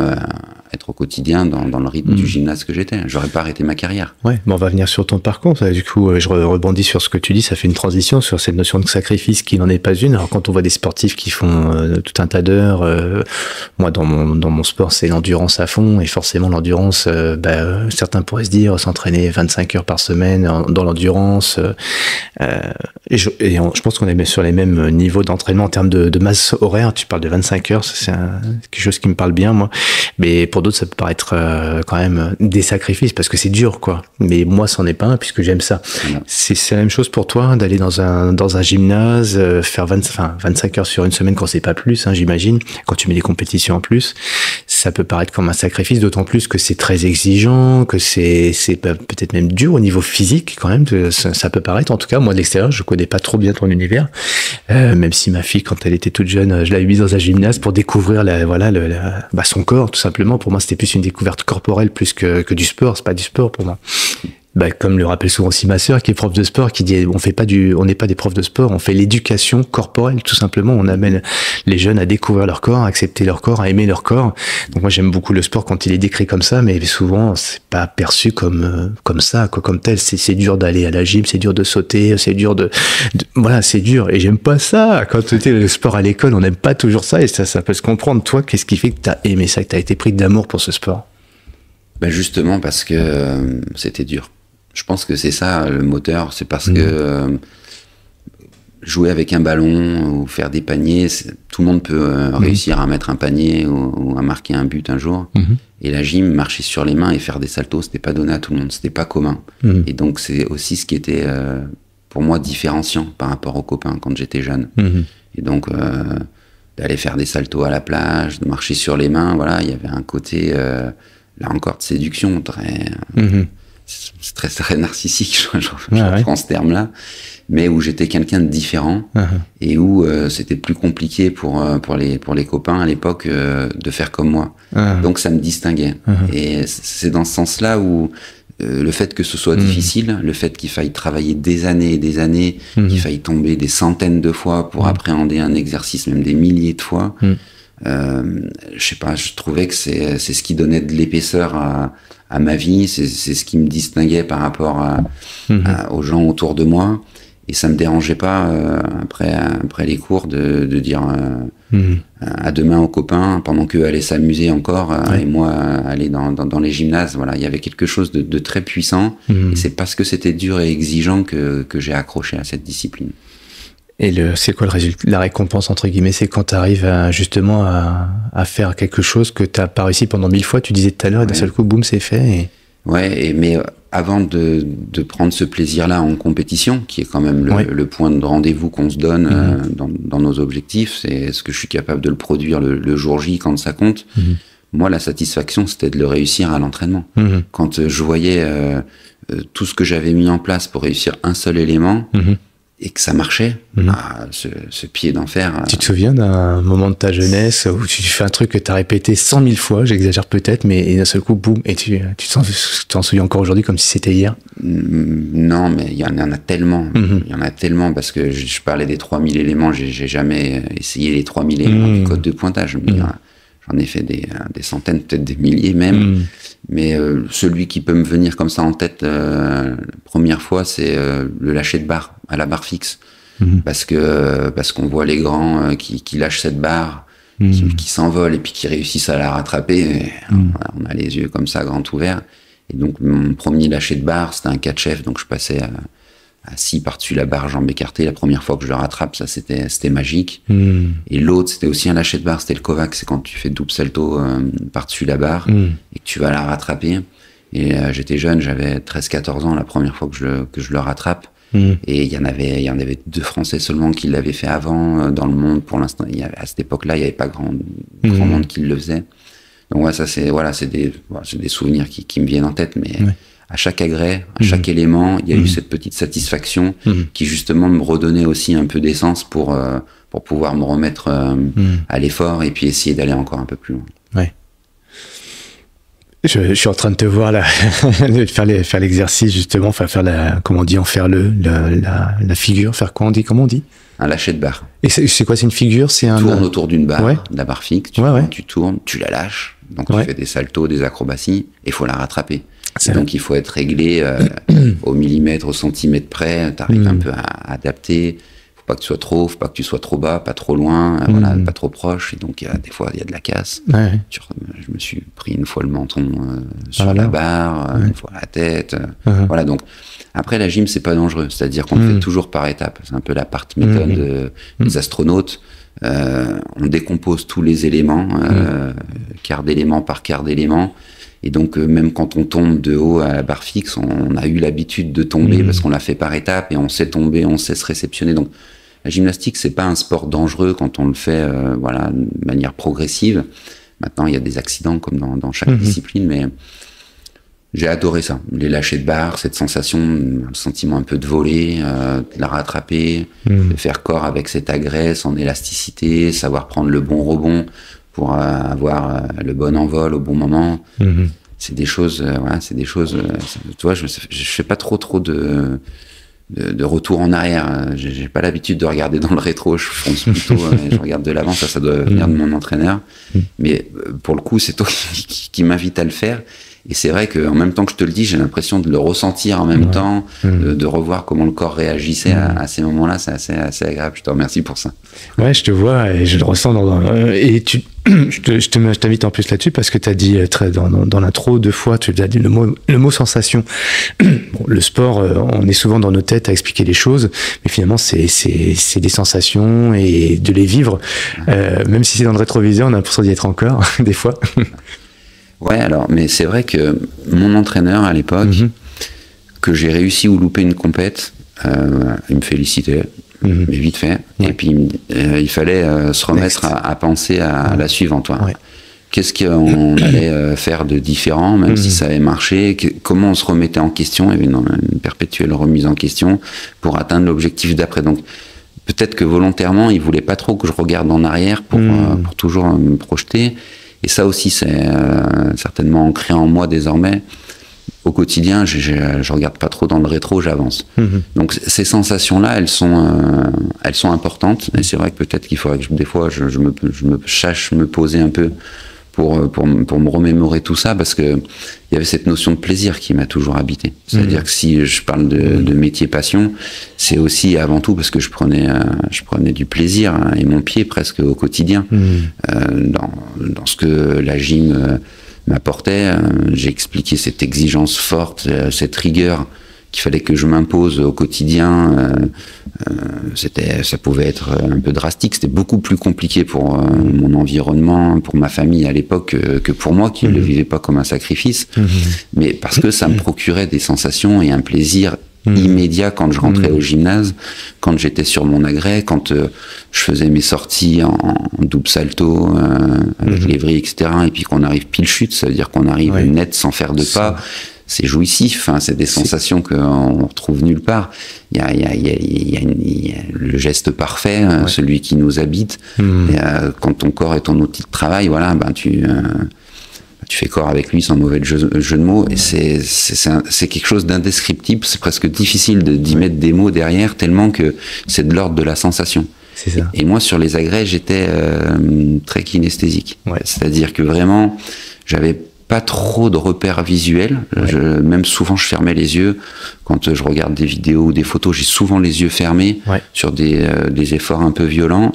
être au quotidien dans le rythme du gymnase que j'étais. J'aurais pas arrêté ma carrière. On va venir sur ton parcours. Du coup, je rebondis sur ce que tu dis. Ça fait une transition sur cette notion de sacrifice qui n'en est pas une. Alors, quand on voit des sportifs qui font tout un tas d'heures, moi, dans mon sport, c'est l'endurance à fond. Et forcément, l'endurance, certains pourraient se dire, s'entraîner 25 heures par semaine dans l'endurance. Je pense qu'on est sur les mêmes niveaux d'entraînement en termes de masse horaire. Tu parles de 25 heures. C'est quelque chose qui me parle bien, moi. Mais pour d'autres, ça peut paraître quand même des sacrifices parce que c'est dur, quoi. Mais moi, c'en est pas un puisque j'aime ça. C'est la même chose pour toi d'aller dans un gymnase, faire 25 heures sur une semaine quand c'est pas plus, j'imagine. Quand tu mets des compétitions en plus, ça peut paraître comme un sacrifice, d'autant plus que c'est très exigeant, que c'est peut-être même dur au niveau physique quand même. Ça peut paraître. En tout cas, moi de l'extérieur, je connais pas trop bien ton univers. Même si ma fille, quand elle était toute jeune, je l'avais mise dans un gymnase pour découvrir son corps, tout simplement. Pour moi, c'était plus une découverte corporelle plus que du sport. C'est pas du sport pour moi. comme le rappelle souvent aussi ma sœur, qui est prof de sport, qui dit on n'est pas des profs de sport, on fait l'éducation corporelle, tout simplement. On amène les jeunes à découvrir leur corps, à accepter leur corps, à aimer leur corps. Donc moi j'aime beaucoup le sport quand il est décrit comme ça, mais souvent c'est pas perçu comme ça, quoi, comme tel. C'est dur d'aller à la gym, c'est dur de sauter, c'est dur voilà, c'est dur. Et j'aime pas ça. Quand tu étais le sport à l'école, on n'aime pas toujours ça, et ça peut se comprendre. Toi, qu'est-ce qui fait que t'as aimé ça, que t'as été pris d'amour pour ce sport? Justement parce que c'était dur. Je pense que c'est ça le moteur, c'est parce que jouer avec un ballon ou faire des paniers, tout le monde peut réussir à mettre un panier ou à marquer un but un jour. Et la gym, marcher sur les mains et faire des saltos, c'était pas donné à tout le monde, c'était pas commun. Et donc c'est aussi ce qui était pour moi différenciant par rapport aux copains quand j'étais jeune. Et donc d'aller faire des saltos à la plage, de marcher sur les mains, voilà, il y avait un côté là encore de séduction très c'est très narcissique, je prends ce terme-là, mais où j'étais quelqu'un de différent et où c'était plus compliqué pour les copains à l'époque de faire comme moi. Donc ça me distinguait. Et c'est dans ce sens-là où le fait que ce soit difficile, le fait qu'il faille travailler des années et des années, qu'il faille tomber des centaines de fois pour appréhender un exercice, même des milliers de fois, je sais pas, je trouvais que c'est ce qui donnait de l'épaisseur à ma vie, c'est ce qui me distinguait par rapport aux gens autour de moi, et ça me dérangeait pas après les cours de dire à demain aux copains pendant qu'eux allaient s'amuser encore et moi aller dans les gymnases. Voilà, il y avait quelque chose de très puissant, et c'est parce que c'était dur et exigeant que j'ai accroché à cette discipline. Et c'est quoi le résultat, la récompense entre guillemets, c'est quand tu arrives justement à faire quelque chose que tu n'as pas réussi pendant 1000 fois, tu disais tout à l'heure, et d'un seul coup, boum, c'est fait. Mais avant de prendre ce plaisir-là en compétition, qui est quand même le point de rendez-vous qu'on se donne dans nos objectifs, c'est est-ce que je suis capable de le produire le jour J quand ça compte. Moi, la satisfaction, c'était de le réussir à l'entraînement. Quand je voyais tout ce que j'avais mis en place pour réussir un seul élément, et que ça marchait, ce pied d'enfer. Tu te souviens d'un moment de ta jeunesse où tu fais un truc que tu as répété 100 000 fois, j'exagère peut-être, mais d'un seul coup, boum, et tu t'en souviens encore aujourd'hui comme si c'était hier? Non, mais il y en a tellement. Il y en a tellement, parce que je parlais des 3000 éléments, j'ai jamais essayé les 3000 éléments du code de pointage. J'en ai fait des centaines, peut-être des milliers même. Mais celui qui peut me venir comme ça en tête la première fois, c'est le lâcher de barre à la barre fixe. Parce qu'on voit les grands qui lâchent cette barre, qui s'envolent et puis qui réussissent à la rattraper. Et, on a les yeux comme ça, grands ouverts. Et donc mon premier lâcher de barre, c'était un catch-F, donc je passais assis par-dessus la barre, jambes écartées. La première fois que je le rattrape, ça c'était magique. Et l'autre, c'était aussi un lâcher de barre, c'était le Kovac, c'est quand tu fais double salto par-dessus la barre et que tu vas la rattraper. Et j'étais jeune, j'avais 13-14 ans la première fois que je le rattrape. Et il y en avait 2 Français seulement qui l'avaient fait avant dans le monde. Pour l'instant, à cette époque-là, il n'y avait pas grand monde qui le faisait. Donc ouais, ça c'est des souvenirs qui me viennent en tête, mais à chaque agrès, à chaque élément, il y a eu cette petite satisfaction qui justement me redonnait aussi un peu d'essence pour pouvoir me remettre à l'effort et puis essayer d'aller encore un peu plus loin. Ouais. Je suis en train de te voir là, faire l'exercice justement, enfin faire en faire la figure, faire quoi comment on dit? Un lâcher de barre. Et c'est quoi, c'est une figure, c'est un tourne autour d'une barre, de la barre fixe, tu tournes, tu la lâches, donc tu fais des saltos, des acrobaties, et il faut la rattraper. Donc il faut être réglé au millimètre, au centimètre près, t'arrives un peu à adapter. Faut pas que tu sois trop haut, faut pas que tu sois trop bas, pas trop loin, pas trop proche. Et donc des fois il y a de la casse. Je me suis pris une fois le menton sur la barre, une fois la tête. Voilà, donc après la gym c'est pas dangereux, c'est-à-dire qu'on le fait toujours par étapes. C'est un peu la part méthode des astronautes. On décompose tous les éléments, quart d'élément par quart d'élément. Et donc, même quand on tombe de haut à la barre fixe, on a eu l'habitude de tomber parce qu'on l'a fait par étapes et on sait tomber, on sait se réceptionner. Donc, la gymnastique, c'est pas un sport dangereux quand on le fait, de manière progressive. Maintenant, il y a des accidents comme dans chaque discipline, mais j'ai adoré ça. Les lâchers de barre, cette sensation, le sentiment un peu de voler, de la rattraper, de faire corps avec cette agresse en élasticité, savoir prendre le bon rebond pour avoir le bon envol au bon moment. c'est des choses, voilà, c'est des choses. Tu vois, je fais pas trop de retour en arrière. J'ai pas l'habitude de regarder dans le rétro. Je fonce plutôt, je regarde de l'avant. Ça doit venir de mon entraîneur. Mais pour le coup, c'est toi qui m'invite à le faire. Et c'est vrai qu'en même temps que je te le dis, j'ai l'impression de le ressentir en même temps, de revoir comment le corps réagissait à ces moments-là. C'est assez agréable. Je te remercie pour ça. Ouais, je te vois et je le ressens. Je t'invite en plus là-dessus parce que tu as dit dans l'intro 2 fois, tu as dit le mot sensation. Bon, le sport, on est souvent dans nos têtes à expliquer les choses, mais finalement, c'est des sensations et de les vivre. Même si c'est dans le rétroviseur, on a l'impression d'y être encore, des fois. Ouais, alors, mais c'est vrai que mon entraîneur à l'époque, que j'ai réussi ou loupé une compète, il me félicitait, mais vite fait. Ouais. Et puis il fallait se remettre à penser à la suivante. Ouais. Qu'est-ce qu'on allait faire de différent, même si ça avait marché, comment on se remettait en question, il y avait une perpétuelle remise en question pour atteindre l'objectif d'après. Donc peut-être que volontairement, il voulait pas trop que je regarde en arrière pour toujours me projeter. Et ça aussi, c'est certainement ancré en moi désormais. Au quotidien, je regarde pas trop dans le rétro, j'avance. Donc ces sensations-là, elles sont importantes. Et c'est vrai que peut-être qu'il faudrait que des fois, je me cherche me poser un peu pour me remémorer tout ça, parce que il y avait cette notion de plaisir qui m'a toujours habité. C'est-à-dire que si je parle de métier passion, c'est aussi avant tout parce que je prenais du plaisir, hein, et mon pied presque au quotidien dans ce que la gym m'apportait. J'ai expliqué cette exigence forte, cette rigueur qu'il fallait que je m'impose au quotidien. Ça pouvait être un peu drastique, c'était beaucoup plus compliqué pour mon environnement, pour ma famille à l'époque, que pour moi qui ne le vivais pas comme un sacrifice, mais parce que ça me procurait des sensations et un plaisir immédiat quand je rentrais au gymnase, quand j'étais sur mon agrès, quand je faisais mes sorties en double salto avec les vrilles, etc., et puis qu'on arrive pile chute, ça veut dire qu'on arrive net sans faire de pas. C'est jouissif, hein, c'est des sensations qu'on retrouve nulle part. Il y a le geste parfait, celui qui nous habite. Et, quand ton corps est ton outil de travail, voilà, ben tu fais corps avec lui sans mauvais jeu de mots. Et c'est quelque chose d'indescriptible. C'est presque difficile d'y mettre des mots derrière, tellement que c'est de l'ordre de la sensation. C'est ça. Et moi, sur les agrès, j'étais très kinesthésique. C'est-à-dire que vraiment, j'avais pas trop de repères visuels. Même souvent, je fermais les yeux. Quand je regarde des vidéos ou des photos, j'ai souvent les yeux fermés sur des efforts un peu violents.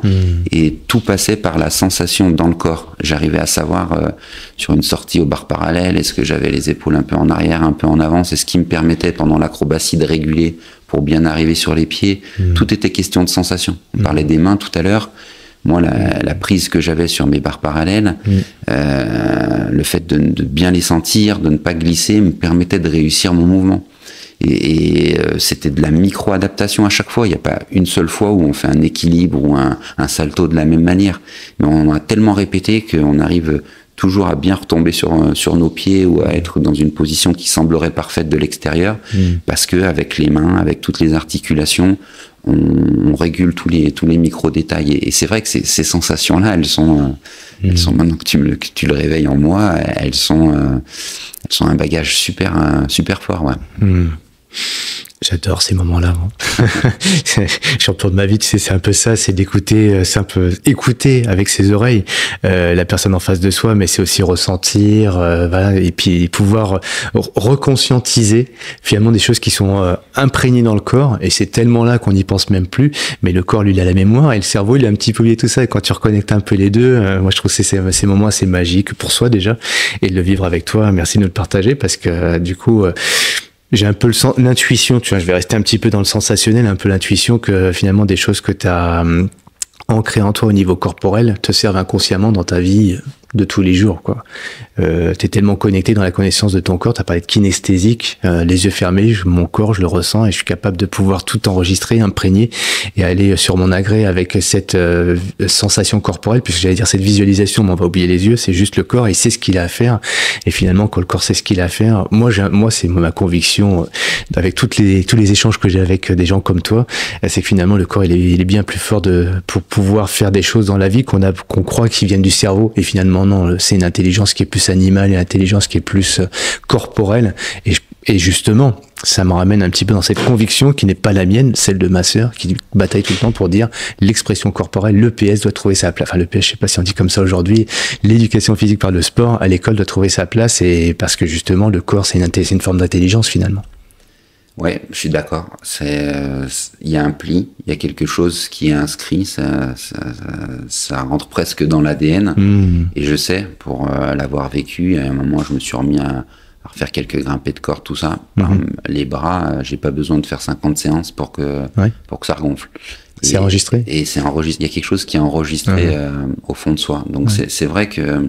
Et tout passait par la sensation dans le corps. J'arrivais à savoir, sur une sortie au bar parallèle, est-ce que j'avais les épaules un peu en arrière, un peu en avant. C'est ce qui me permettait, pendant l'acrobatie, de réguler pour bien arriver sur les pieds. Tout était question de sensation. On parlait des mains tout à l'heure. Moi, la prise que j'avais sur mes barres parallèles, le fait de bien les sentir, de ne pas glisser, me permettait de réussir mon mouvement. Et c'était de la micro-adaptation à chaque fois. Il n'y a pas une seule fois où on fait un équilibre ou un salto de la même manière. Mais on a tellement répété qu'on arrive toujours à bien retomber sur nos pieds ou à être dans une position qui semblerait parfaite de l'extérieur, parce que avec les mains, avec toutes les articulations, on régule tous les micro-détails. Et c'est vrai que ces sensations-là, elles sont maintenant que tu le réveilles en moi, elles sont un bagage super fort. Ouais. J'adore ces moments-là. Champion de ma vie, tu sais, c'est un peu ça, c'est d'écouter, c'est un peu écouter avec ses oreilles la personne en face de soi, mais c'est aussi ressentir, voilà, et puis pouvoir reconscientiser finalement des choses qui sont imprégnées dans le corps, et c'est tellement là qu'on n'y pense même plus, mais le corps, lui, il a la mémoire, et le cerveau, il a un petit peu oublié tout ça, et quand tu reconnectes un peu les deux, moi je trouve que ces moments assez magiques pour soi déjà, et de le vivre avec toi. Merci de nous le partager, parce que du coup... j'ai un peu l'intuition, tu vois, je vais rester un petit peu dans le sensationnel, un peu l'intuition que finalement des choses que tu as ancrées en toi au niveau corporel te servent inconsciemment dans ta vie de tous les jours, quoi. T'es tellement connecté dans la connaissance de ton corps, t'as parlé de kinesthésique, les yeux fermés, mon corps, je le ressens et je suis capable de pouvoir tout enregistrer, imprégner et aller sur mon agrès avec cette sensation corporelle, puisque j'allais dire cette visualisation, mais on va oublier les yeux, c'est juste le corps, il sait ce qu'il a à faire, et finalement quand le corps sait ce qu'il a à faire, moi c'est ma conviction, avec tous les échanges que j'ai avec des gens comme toi, c'est que finalement le corps il est bien plus fort pour pouvoir faire des choses dans la vie qu'on croit qui viennent du cerveau, et finalement justement non, c'est une intelligence qui est plus animale et une intelligence qui est plus corporelle. Et justement, ça me ramène un petit peu dans cette conviction qui n'est pas la mienne, celle de ma sœur, qui bataille tout le temps pour dire l'expression corporelle, l'EPS doit trouver sa place. Enfin, l'EPS, je sais pas si on dit comme ça aujourd'hui, l'éducation physique par le sport à l'école doit trouver sa place, et parce que justement, le corps, c'est une forme d'intelligence finalement. Ouais, je suis d'accord. Il y a un pli, il y a quelque chose qui est inscrit, ça rentre presque dans l'ADN. Et je sais, pour l'avoir vécu, à un moment, je me suis remis à refaire quelques grimpés de corps, tout ça. Les bras, j'ai pas besoin de faire 50 séances pour que ça regonfle. C'est enregistré. Et c'est enregistré. Il y a quelque chose qui est enregistré au fond de soi. Donc c'est vrai que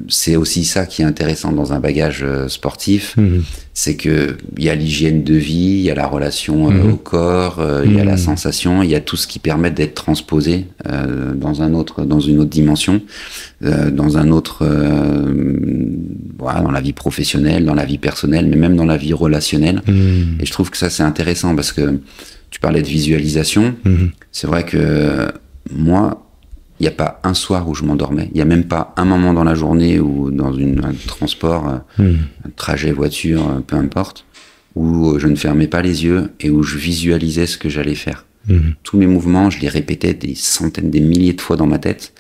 c'est aussi ça qui est intéressant dans un bagage sportif, c'est que il y a l'hygiène de vie, il y a la relation au corps, il y a la sensation, il y a tout ce qui permet d'être transposé dans une autre dimension, dans un autre, voilà, dans la vie professionnelle, dans la vie personnelle, mais même dans la vie relationnelle. Et je trouve que ça c'est intéressant parce que tu parlais de visualisation. C'est vrai que moi, il n'y a pas un soir où je m'endormais. Il n'y a même pas un moment dans la journée ou dans un transport, un trajet, voiture, peu importe, où je ne fermais pas les yeux et où je visualisais ce que j'allais faire. Tous mes mouvements, je les répétais des centaines, des milliers de fois dans ma tête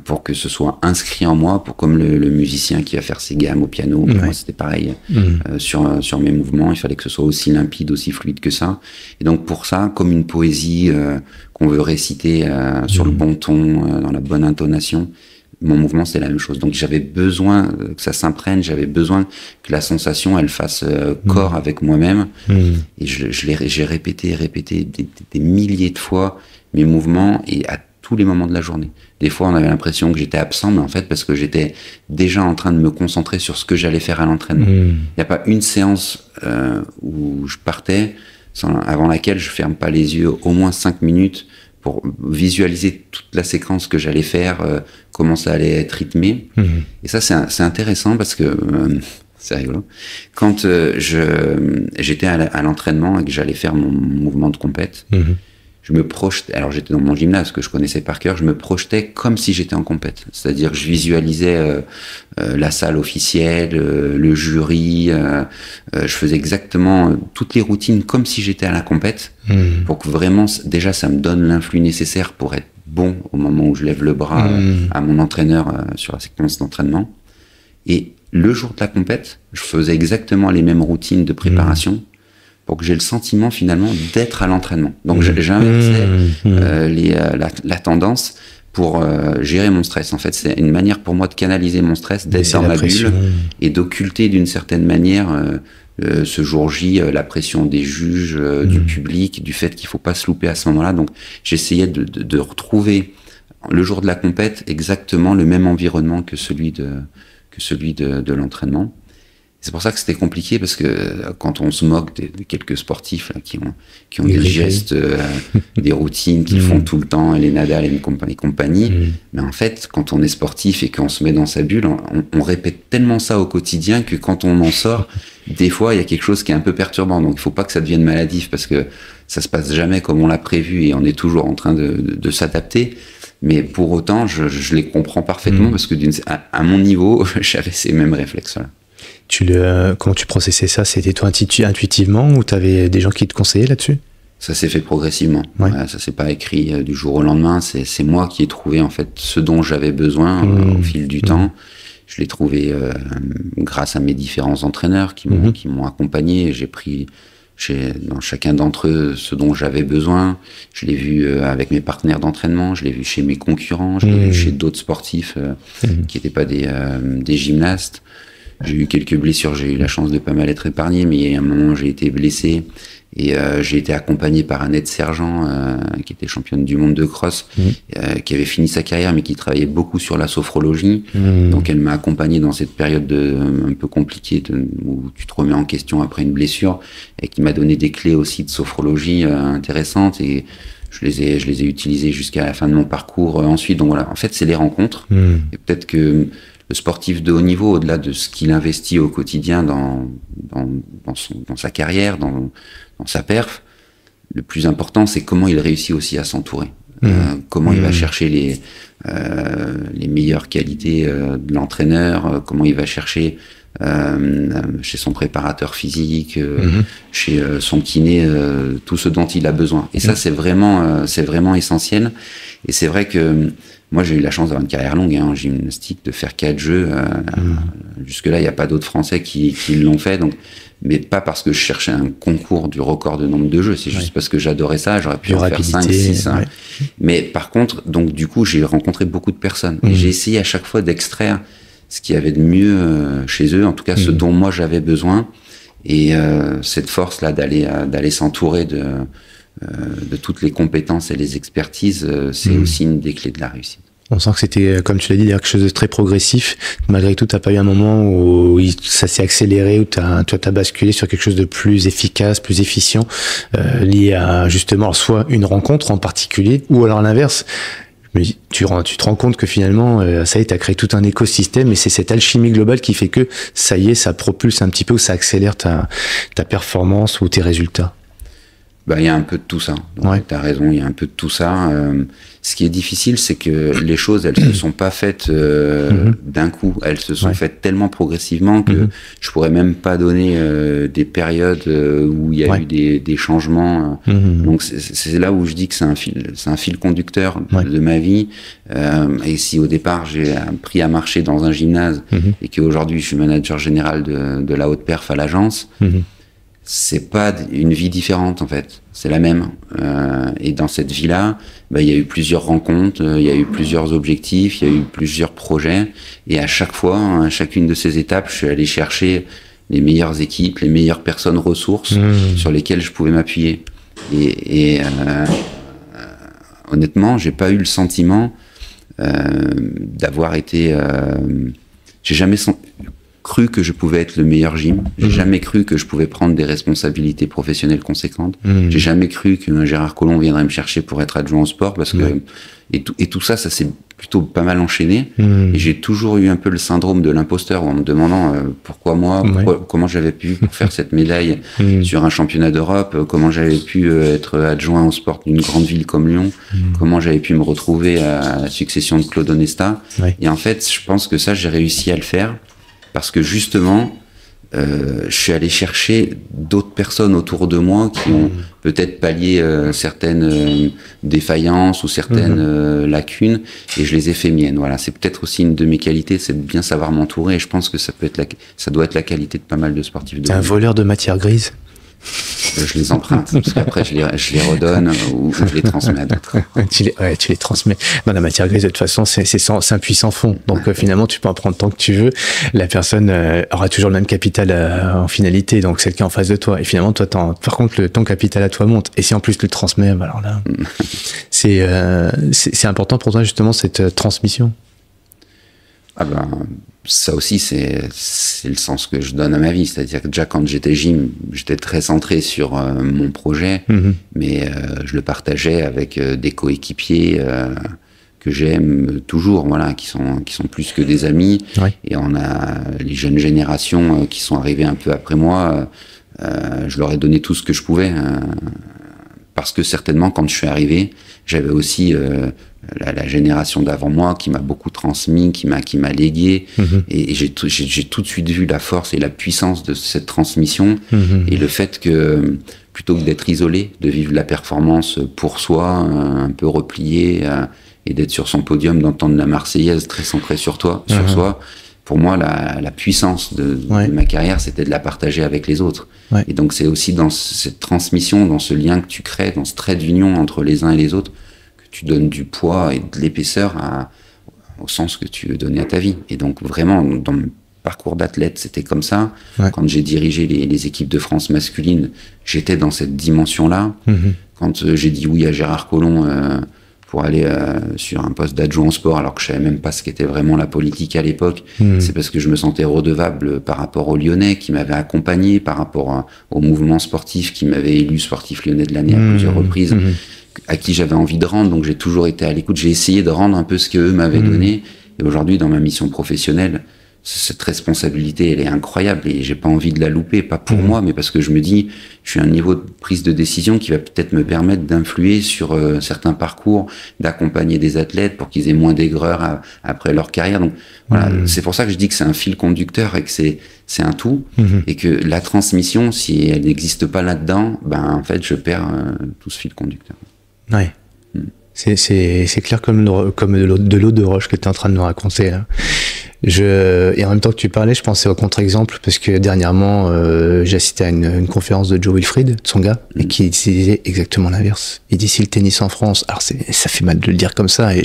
pour que ce soit inscrit en moi, pour comme le musicien qui va faire ses gammes au piano. Pour moi, c'était pareil. Sur mes mouvements, il fallait que ce soit aussi limpide, aussi fluide que ça. Et donc pour ça, comme une poésie qu'on veut réciter sur le bon ton, dans la bonne intonation, mon mouvement c'est la même chose. Donc j'avais besoin que ça s'imprègne, j'avais besoin que la sensation elle fasse corps avec moi-même. Et j'ai répété des milliers de fois mes mouvements et à tous les moments de la journée. Des fois on avait l'impression que j'étais absent, mais en fait parce que j'étais déjà en train de me concentrer sur ce que j'allais faire à l'entraînement. Il n'y a pas une séance où je partais avant laquelle je ferme pas les yeux au moins 5 minutes pour visualiser toute la séquence que j'allais faire, comment ça allait être rythmé. Et ça, c'est intéressant parce que, c'est rigolo, quand j'étais à l'entraînement et que j'allais faire mon mouvement de compète, je me projetais, alors j'étais dans mon gymnase que je connaissais par cœur, je me projetais comme si j'étais en compète. C'est-à-dire que je visualisais la salle officielle, le jury, je faisais exactement toutes les routines comme si j'étais à la compète, pour que vraiment, déjà, ça me donne l'influx nécessaire pour être bon au moment où je lève le bras à mon entraîneur sur la séquence d'entraînement. Et le jour de la compète, je faisais exactement les mêmes routines de préparation, pour que j'ai le sentiment finalement d'être à l'entraînement. Donc j'inversais la tendance pour gérer mon stress. En fait, c'est une manière pour moi de canaliser mon stress, d'être dans ma bulle et d'occulter d'une certaine manière ce jour J, la pression des juges, du public, du fait qu'il faut pas se louper à ce moment-là. Donc j'essayais de retrouver le jour de la compète exactement le même environnement que celui de l'entraînement. C'est pour ça que c'était compliqué, parce que quand on se moque de quelques sportifs là, qui ont des gestes, des routines qu'ils font tout le temps, les Nadal et compagnie, mais en fait, quand on est sportif et qu'on se met dans sa bulle, on répète tellement ça au quotidien que quand on en sort, des fois, il y a quelque chose qui est un peu perturbant. Donc, il faut pas que ça devienne maladif, parce que ça se passe jamais comme on l'a prévu et on est toujours en train de s'adapter. Mais pour autant, je les comprends parfaitement, parce que à mon niveau, j'avais ces mêmes réflexes-là. Comment tu processais ça? C'était toi intuitivement, ou tu avais des gens qui te conseillaient là-dessus? Ça s'est fait progressivement. Ça s'est pas écrit du jour au lendemain. C'est moi qui ai trouvé en fait ce dont j'avais besoin au fil du temps. Je l'ai trouvé grâce à mes différents entraîneurs qui m'ont accompagné. J'ai pris dans chacun d'entre eux ce dont j'avais besoin. Je l'ai vu avec mes partenaires d'entraînement. Je l'ai vu chez mes concurrents. Je l'ai vu chez d'autres sportifs qui n'étaient pas des gymnastes. J'ai eu quelques blessures, j'ai eu la chance de pas mal être épargné, mais il y a un moment j'ai été blessé et j'ai été accompagné par un aide-sergent qui était championne du monde de cross, qui avait fini sa carrière mais qui travaillait beaucoup sur la sophrologie. Donc elle m'a accompagné dans cette période un peu compliquée où tu te remets en question après une blessure, et qui m'a donné des clés aussi de sophrologie intéressantes, et je les ai utilisées jusqu'à la fin de mon parcours ensuite. Donc voilà, en fait c'est les rencontres, et peut-être que le sportif de haut niveau, au-delà de ce qu'il investit au quotidien dans sa carrière, dans sa perf, le plus important, c'est comment il réussit aussi à s'entourer. comment il va chercher les meilleures qualités de l'entraîneur, comment il va chercher chez son préparateur physique, chez son kiné, tout ce dont il a besoin. Et ça, c'est vraiment essentiel. Et c'est vrai que moi, j'ai eu la chance d'avoir une carrière longue en gymnastique, de faire 4 jeux. Jusque-là, il n'y a pas d'autres Français qui l'ont fait. Donc, mais pas parce que je cherchais un concours du record de nombre de jeux, c'est juste parce que j'adorais ça, j'aurais pu en faire 5, 6. Hein. Mais par contre, donc du coup, j'ai rencontré beaucoup de personnes. Et j'ai essayé à chaque fois d'extraire ce qu'il y avait de mieux chez eux, en tout cas ce dont moi j'avais besoin. Et cette force-là d'aller s'entourer de toutes les compétences et les expertises, c'est aussi une des clés de la réussite. On sent que c'était, comme tu l'as dit, quelque chose de très progressif. Malgré tout, t'as pas eu un moment où ça s'est accéléré, où t'as basculé sur quelque chose de plus efficace, plus efficient, lié à justement soit une rencontre en particulier, ou alors l'inverse. Mais tu te rends compte que finalement, ça y est, t'as créé tout un écosystème, et c'est cette alchimie globale qui fait que ça y est, ça propulse un petit peu, ou ça accélère ta performance ou tes résultats. Il y a un peu de tout ça. T'as raison, il y a un peu de tout ça. Ce qui est difficile, c'est que les choses, elles se sont pas faites d'un coup. Elles se sont faites tellement progressivement que je pourrais même pas donner des périodes où il y a eu des changements. Donc c'est là où je dis que c'est un fil conducteur de ma vie. Et si au départ j'ai appris à marcher dans un gymnase et qu'aujourd'hui je suis manager général de la haute perf à l'agence. C'est pas une vie différente en fait, c'est la même. Et dans cette vie-là, il y a eu plusieurs rencontres, il y a eu plusieurs objectifs, il y a eu plusieurs projets. Et à chaque fois, à chacune de ces étapes, je suis allé chercher les meilleures équipes, les meilleures personnes ressources sur lesquelles je pouvais m'appuyer. Et honnêtement, j'ai pas eu le sentiment d'avoir été. J'ai jamais cru que je pouvais être le meilleur gym. J'ai jamais cru que je pouvais prendre des responsabilités professionnelles conséquentes. J'ai jamais cru qu'un Gérard Collomb viendrait me chercher pour être adjoint au sport parce que et tout ça s'est plutôt pas mal enchaîné. Et j'ai toujours eu un peu le syndrome de l'imposteur en me demandant pourquoi moi, comment j'avais pu faire cette médaille sur un championnat d'Europe, comment j'avais pu être adjoint au sport d'une grande ville comme Lyon, comment j'avais pu me retrouver à la succession de Claude Onesta. Et en fait, je pense que ça, j'ai réussi à le faire. Parce que justement, je suis allé chercher d'autres personnes autour de moi qui ont peut-être pallié certaines défaillances ou certaines lacunes, et je les ai fait miennes. Voilà, c'est peut-être aussi une de mes qualités, c'est de bien savoir m'entourer, et je pense que ça doit être la qualité de pas mal de sportifs. T'es un voleur de matière grise. Je les emprunte, parce qu'après je les redonne ou je les transmets à d'autres. Tu les transmets. Non, la matière grise, de toute façon, c'est un puissant fond. Donc finalement, tu peux en prendre tant que tu veux. La personne aura toujours le même capital en finalité, donc celle qui est en face de toi. Et finalement, toi, par contre, ton capital à toi monte. Et si en plus tu le transmets, alors là, c'est important pour toi justement cette transmission. Ça aussi, c'est le sens que je donne à ma vie. C'est-à-dire que déjà, quand j'étais gym, j'étais très centré sur mon projet, mais je le partageais avec des coéquipiers que j'aime toujours, voilà, qui sont plus que des amis. Et on a les jeunes générations qui sont arrivées un peu après moi. Je leur ai donné tout ce que je pouvais. Parce que certainement, quand je suis arrivé, j'avais aussi la génération d'avant moi qui m'a beaucoup transmis, qui m'a légué, et j'ai tout de suite vu la force et la puissance de cette transmission, et le fait que plutôt que d'être isolé, de vivre la performance pour soi, un peu replié, et d'être sur son podium, d'entendre la Marseillaise très centrée sur soi. Pour moi, la puissance de ma carrière, c'était de la partager avec les autres. Et donc, c'est aussi dans cette transmission, dans ce lien que tu crées, dans ce trait d'union entre les uns et les autres, que tu donnes du poids et de l'épaisseur au sens que tu veux donner à ta vie. Et donc, vraiment, dans mon parcours d'athlète, c'était comme ça. Quand j'ai dirigé les équipes de France masculines, j'étais dans cette dimension-là. Quand j'ai dit oui à Gérard Collomb pour aller sur un poste d'adjoint au sport, alors que je savais même pas ce qu'était vraiment la politique à l'époque, c'est parce que je me sentais redevable par rapport aux Lyonnais qui m'avaient accompagné, par rapport au mouvement sportif qui m'avait élu sportif lyonnais de l'année à plusieurs reprises, à qui j'avais envie de rendre. Donc j'ai toujours été à l'écoute, j'ai essayé de rendre un peu ce qu'eux m'avaient donné. Et aujourd'hui, dans ma mission professionnelle, cette responsabilité, elle est incroyable et j'ai pas envie de la louper, pas pour moi, mais parce que je me dis, je suis à un niveau de prise de décision qui va peut-être me permettre d'influer sur certains parcours, d'accompagner des athlètes pour qu'ils aient moins d'aigreurs après leur carrière. Donc voilà, c'est pour ça que je dis que c'est un fil conducteur et que c'est un tout, et que la transmission, si elle n'existe pas là-dedans, ben en fait, je perds tout ce fil conducteur. Ouais. C'est clair comme de l'eau de roche que tu es en train de nous raconter là. Et en même temps que tu parlais, je pensais au contre-exemple parce que dernièrement, j'ai assisté à une conférence de Joe Wilfried, Tsonga, et qui disait exactement l'inverse. Il dit si le tennis en France, alors ça fait mal de le dire comme ça, et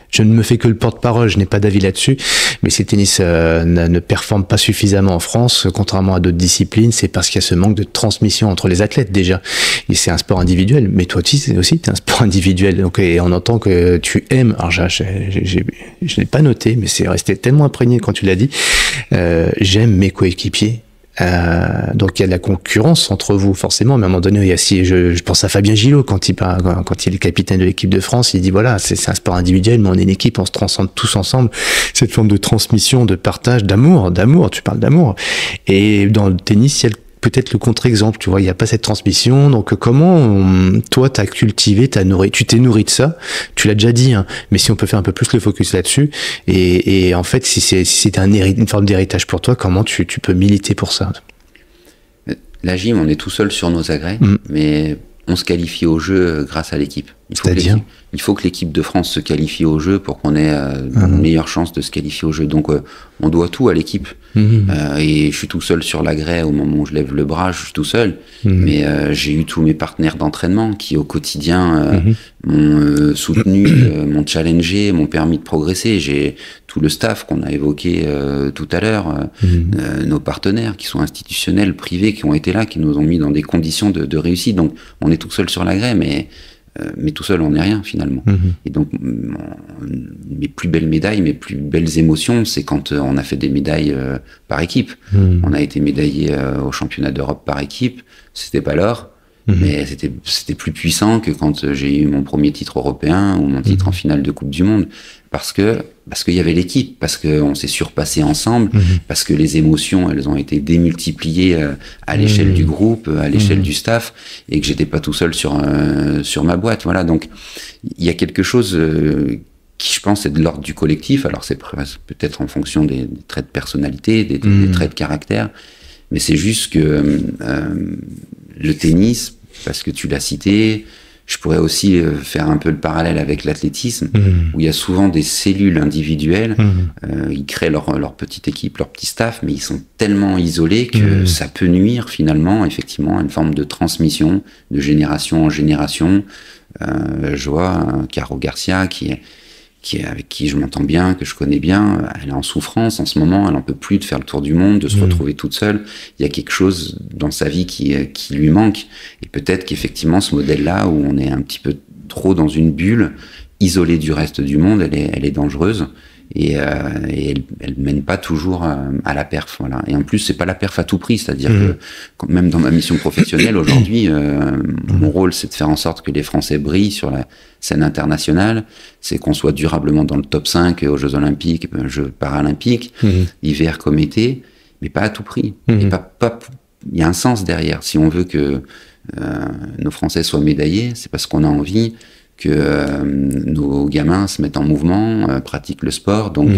je ne me fais que le porte-parole, je n'ai pas d'avis là-dessus, mais si le tennis ne performe pas suffisamment en France, contrairement à d'autres disciplines, c'est parce qu'il y a ce manque de transmission entre les athlètes déjà. Et c'est un sport individuel, mais toi aussi, t'es un sport individuel. Donc, et on entend que tu aimes, alors je l'ai pas noté, mais c'est resté tellement imprégné quand tu l'as dit, j'aime mes coéquipiers. Donc il y a de la concurrence entre vous forcément, mais à un moment donné il y a je pense à Fabien Gillot quand il est le capitaine de l'équipe de France, il dit voilà c'est un sport individuel mais on est une équipe, on se transcende tous ensemble, cette forme de transmission, de partage, d'amour, tu parles d'amour, et dans le tennis il y a peut-être le contre-exemple, tu vois, il n'y a pas cette transmission. Donc comment toi t'as cultivé, tu t'es nourri de ça, tu l'as déjà dit, hein, mais si on peut faire un peu plus le focus là-dessus, et en fait si c'est une forme d'héritage pour toi, comment tu peux militer pour ça? La gym, on est tout seul sur nos agrès, mais on se qualifie au jeu grâce à l'équipe. Il faut que l'équipe de France se qualifie au jeu pour qu'on ait une meilleure chance de se qualifier au jeu. Donc on doit tout à l'équipe. Et je suis tout seul sur l'agrès au moment où je lève le bras, je suis tout seul. Mais j'ai eu tous mes partenaires d'entraînement qui au quotidien m'ont soutenu, m'ont challengé, m'ont permis de progresser. J'ai tout le staff qu'on a évoqué tout à l'heure, nos partenaires qui sont institutionnels, privés, qui ont été là, qui nous ont mis dans des conditions de réussite. Donc on est tout seul sur l'agrès, mais tout seul on n'est rien finalement. Et donc mes plus belles médailles, mes plus belles émotions, c'est quand on a fait des médailles par équipe. On a été médaillé au championnat d'Europe par équipe, c'était pas l'or, mais c'était plus puissant que quand j'ai eu mon premier titre européen ou mon titre en finale de Coupe du Monde, parce qu'il y avait l'équipe, parce qu'on s'est surpassé ensemble, parce que les émotions, elles ont été démultipliées à l'échelle du groupe, à l'échelle du staff, et que j'étais pas tout seul sur ma boîte. Voilà, donc il y a quelque chose qui, je pense, est de l'ordre du collectif. Alors c'est peut-être en fonction des traits de personnalité, des traits de caractère, mais c'est juste que le tennis, parce que tu l'as cité, je pourrais aussi faire un peu le parallèle avec l'athlétisme, où il y a souvent des cellules individuelles, ils créent leur petite équipe, leur petit staff, mais ils sont tellement isolés que ça peut nuire finalement, effectivement, à une forme de transmission de génération en génération. Je vois Caro Garcia, avec qui je m'entends bien, que je connais bien, elle est en souffrance en ce moment, elle en peut plus de faire le tour du monde, de se retrouver toute seule. Il y a quelque chose dans sa vie qui lui manque. Et peut-être qu'effectivement, ce modèle-là, où on est un petit peu trop dans une bulle, isolée du reste du monde, elle est dangereuse. Et elle mène pas toujours à la perf, voilà. Et en plus, c'est pas la perf à tout prix, c'est-à-dire que même dans ma mission professionnelle aujourd'hui, mon rôle, c'est de faire en sorte que les Français brillent sur la scène internationale, c'est qu'on soit durablement dans le top 5 aux Jeux Olympiques, Jeux Paralympiques, hiver comme été, mais pas à tout prix. Et il y a un sens derrière. Si on veut que nos Français soient médaillés, c'est parce qu'on a envie que nos gamins se mettent en mouvement, pratiquent le sport, donc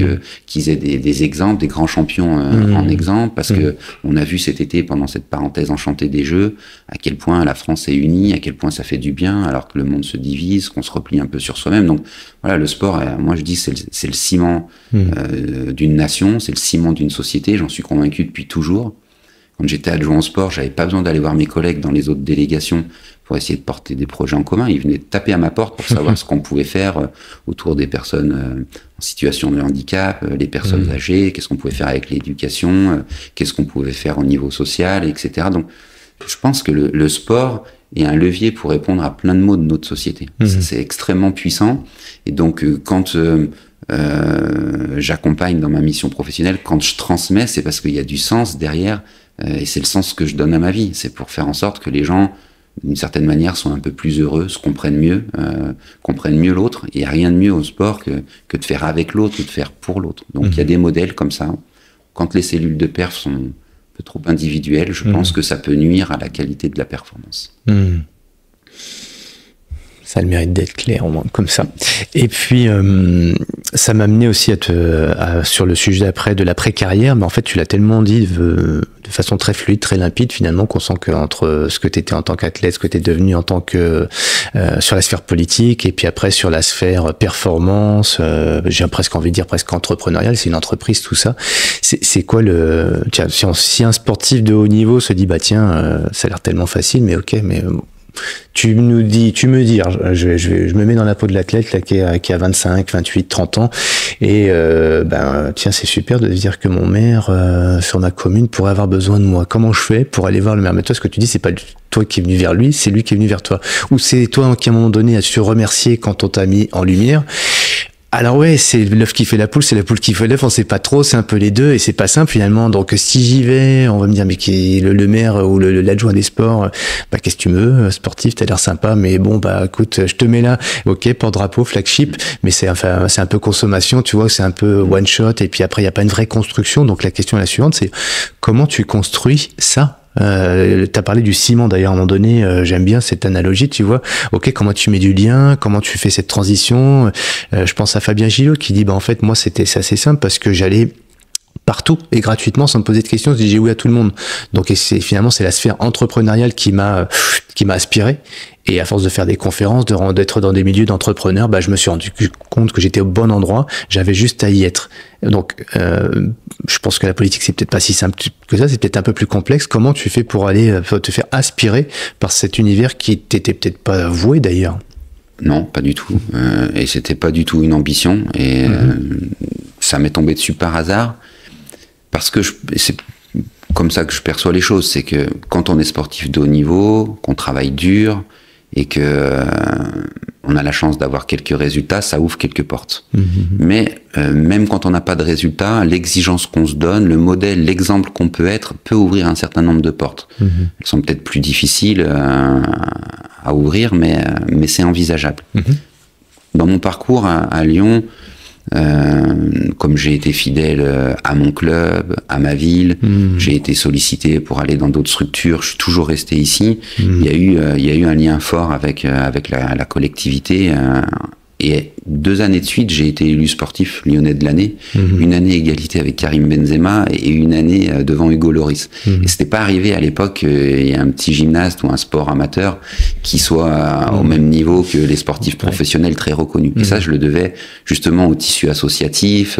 qu'ils aient des exemples, des grands champions en exemple, parce que on a vu cet été, pendant cette parenthèse enchantée des Jeux, à quel point la France est unie, à quel point ça fait du bien, alors que le monde se divise, qu'on se replie un peu sur soi-même. Donc voilà, le sport, moi je dis, c'est le ciment d'une nation, c'est le ciment d'une société, j'en suis convaincu depuis toujours. Quand j'étais adjoint au sport, j'avais pas besoin d'aller voir mes collègues dans les autres délégations pour essayer de porter des projets en commun. Ils venaient taper à ma porte pour savoir ce qu'on pouvait faire autour des personnes en situation de handicap, les personnes âgées, qu'est-ce qu'on pouvait faire avec l'éducation, qu'est-ce qu'on pouvait faire au niveau social, etc. Donc, je pense que le sport est un levier pour répondre à plein de maux de notre société. C'est extrêmement puissant. Et donc, quand j'accompagne dans ma mission professionnelle, quand je transmets, c'est parce qu'il y a du sens derrière, et c'est le sens que je donne à ma vie. C'est pour faire en sorte que les gens, d'une certaine manière, soient un peu plus heureux, se comprennent mieux l'autre. Il n'y a rien de mieux au sport que de faire avec l'autre ou de faire pour l'autre. Donc il y a des modèles comme ça. quand les cellules de perf sont un peu trop individuelles, je pense que ça peut nuire à la qualité de la performance. Ça a le mérite d'être clair, au moins, comme ça. Et puis, ça m'a amené aussi sur le sujet après de l'après-carrière, mais en fait, tu l'as tellement dit de façon très fluide, très limpide, finalement, qu'on sent qu'entre ce que tu étais en tant qu'athlète, ce que tu es devenu en tant que sur la sphère politique, et puis après sur la sphère performance, j'ai presque envie de dire presque entrepreneuriale, c'est une entreprise, tout ça. C'est quoi tiens, si un sportif de haut niveau se dit, bah tiens, ça a l'air tellement facile, mais ok, mais... Tu me dis, je me mets dans la peau de l'athlète là, qui a 25, 28, 30 ans, et tiens, c'est super de dire que mon maire sur ma commune pourrait avoir besoin de moi. Comment je fais pour aller voir le maire? Mais toi, ce que tu dis, c'est pas toi qui es venu vers lui, c'est lui qui est venu vers toi. Ou c'est toi qui, à un moment donné, as su remercier quand on t'a mis en lumière. Alors ouais, c'est l'œuf qui fait la poule, c'est la poule qui fait l'œuf, on sait pas trop, c'est un peu les deux, et c'est pas simple finalement. Donc si j'y vais, on va me dire, mais qui le maire ou l'adjoint des sports, bah qu'est-ce que tu veux, sportif, t'as l'air sympa, mais bon, bah écoute, je te mets là, ok, porte-drapeau, flagship, mais c'est un peu consommation, tu vois, c'est un peu one shot, et puis après il y a pas une vraie construction. Donc la question est la suivante, c'est comment tu construis ça? T'as parlé du ciment d'ailleurs à un moment donné, j'aime bien cette analogie, tu vois. Ok, comment tu mets du lien, comment tu fais cette transition. Je pense à Fabien Gillot qui dit, bah en fait moi c'est assez simple parce que j'allais partout et gratuitement sans me poser de questions, je dis j'ai oui à tout le monde. Donc finalement c'est la sphère entrepreneuriale qui m'a aspiré. Et à force de faire des conférences, d'être dans des milieux d'entrepreneurs, bah, je me suis rendu compte que j'étais au bon endroit, j'avais juste à y être. Donc, je pense que la politique, c'est peut-être pas si simple que ça, c'est peut-être un peu plus complexe. Comment tu fais pour aller te faire aspirer par cet univers qui t'était peut-être pas voué d'ailleurs? Non, pas du tout. Et c'était pas du tout une ambition. Et ça m'est tombé dessus par hasard. Parce que c'est comme ça que je perçois les choses. C'est que quand on est sportif de haut niveau, qu'on travaille dur, et que on a la chance d'avoir quelques résultats, ça ouvre quelques portes. Mais même quand on n'a pas de résultats, l'exigence qu'on se donne, le modèle, l'exemple qu'on peut être, peut ouvrir un certain nombre de portes. Elles sont peut-être plus difficiles à ouvrir, mais c'est envisageable. Dans mon parcours à Lyon, comme j'ai été fidèle à mon club, à ma ville, j'ai été sollicité pour aller dans d'autres structures, je suis toujours resté ici. Il y a eu un lien fort avec la collectivité. Et 2 années de suite, j'ai été élu sportif lyonnais de l'année. Une année égalité avec Karim Benzema et une année devant Hugo Lloris. Et c'était pas arrivé à l'époque qu'il y ait un petit gymnaste ou un sport amateur qui soit au même niveau que les sportifs professionnels très reconnus. Et ça, je le devais justement au tissu associatif,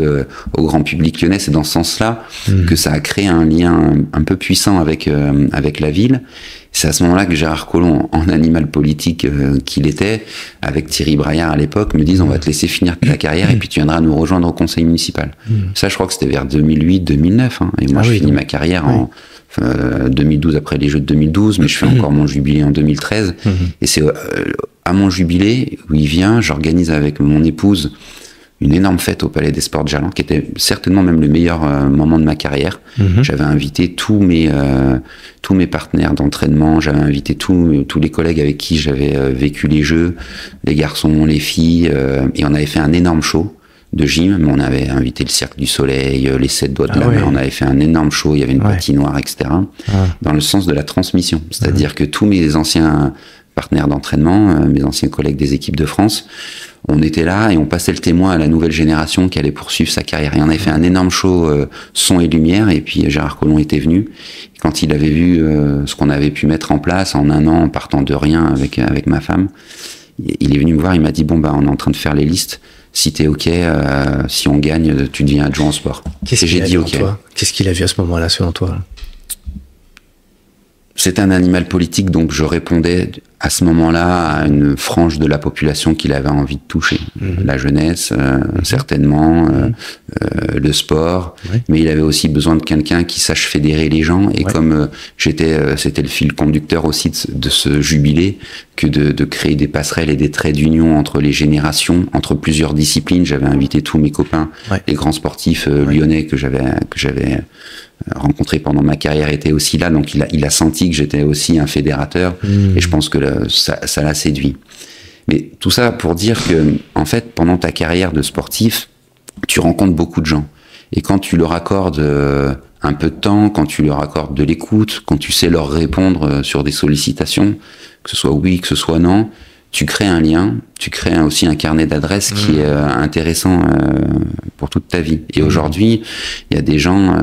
au grand public lyonnais. C'est dans ce sens-là que ça a créé un lien un peu puissant avec la ville. C'est à ce moment-là que Gérard Collomb, en animal politique qu'il était, avec Thierry Braillard à l'époque, me disent on va te laisser finir ta carrière et puis tu viendras nous rejoindre au conseil municipal. Ça, je crois que c'était vers 2008-2009. Hein, et moi, je finis ma carrière en 2012, après les Jeux de 2012, mais je fais encore mon jubilé en 2013. Et c'est à mon jubilé où il vient, j'organise avec mon épouse une énorme fête au Palais des Sports de Gerland, qui était certainement même le meilleur moment de ma carrière. J'avais invité tous mes partenaires d'entraînement, j'avais invité tous les collègues avec qui j'avais vécu les Jeux, les garçons, les filles, et on avait fait un énorme show de gym, mais on avait invité le Cirque du Soleil, les 7 doigts de la main, on avait fait un énorme show, il y avait une patinoire, etc., dans le sens de la transmission. C'est-à-dire que tous mes anciens partenaires d'entraînement, mes anciens collègues des équipes de France, on était là et on passait le témoin à la nouvelle génération qui allait poursuivre sa carrière. Et on avait fait un énorme show son et lumière, et puis Gérard Collomb était venu. Quand il avait vu ce qu'on avait pu mettre en place en un an, en partant de rien avec ma femme, il est venu me voir, il m'a dit, bon, bah, on est en train de faire les listes. Si t'es OK, si on gagne, tu deviens adjoint au sport. J'ai dit OK. Qu'est-ce qu'il a vu à ce moment-là, selon toi? C'était un animal politique, donc je répondais à ce moment-là à une frange de la population qu'il avait envie de toucher. La jeunesse, certainement, le sport, mais il avait aussi besoin de quelqu'un qui sache fédérer les gens. Et comme c'était le fil conducteur aussi de ce jubilé, que de créer des passerelles et des traits d'union entre les générations, entre plusieurs disciplines. J'avais invité tous mes copains, les grands sportifs lyonnais que j'avais rencontré pendant ma carrière étaient aussi là, donc il a senti que j'étais aussi un fédérateur, et je pense que ça l'a séduit. Mais tout ça pour dire que, en fait, pendant ta carrière de sportif, tu rencontres beaucoup de gens. Et quand tu leur accordes un peu de temps, quand tu leur accordes de l'écoute, quand tu sais leur répondre sur des sollicitations, que ce soit oui, que ce soit non, tu crées un lien, tu crées aussi un carnet d'adresses qui est intéressant pour toute ta vie. Et aujourd'hui, il y a des gens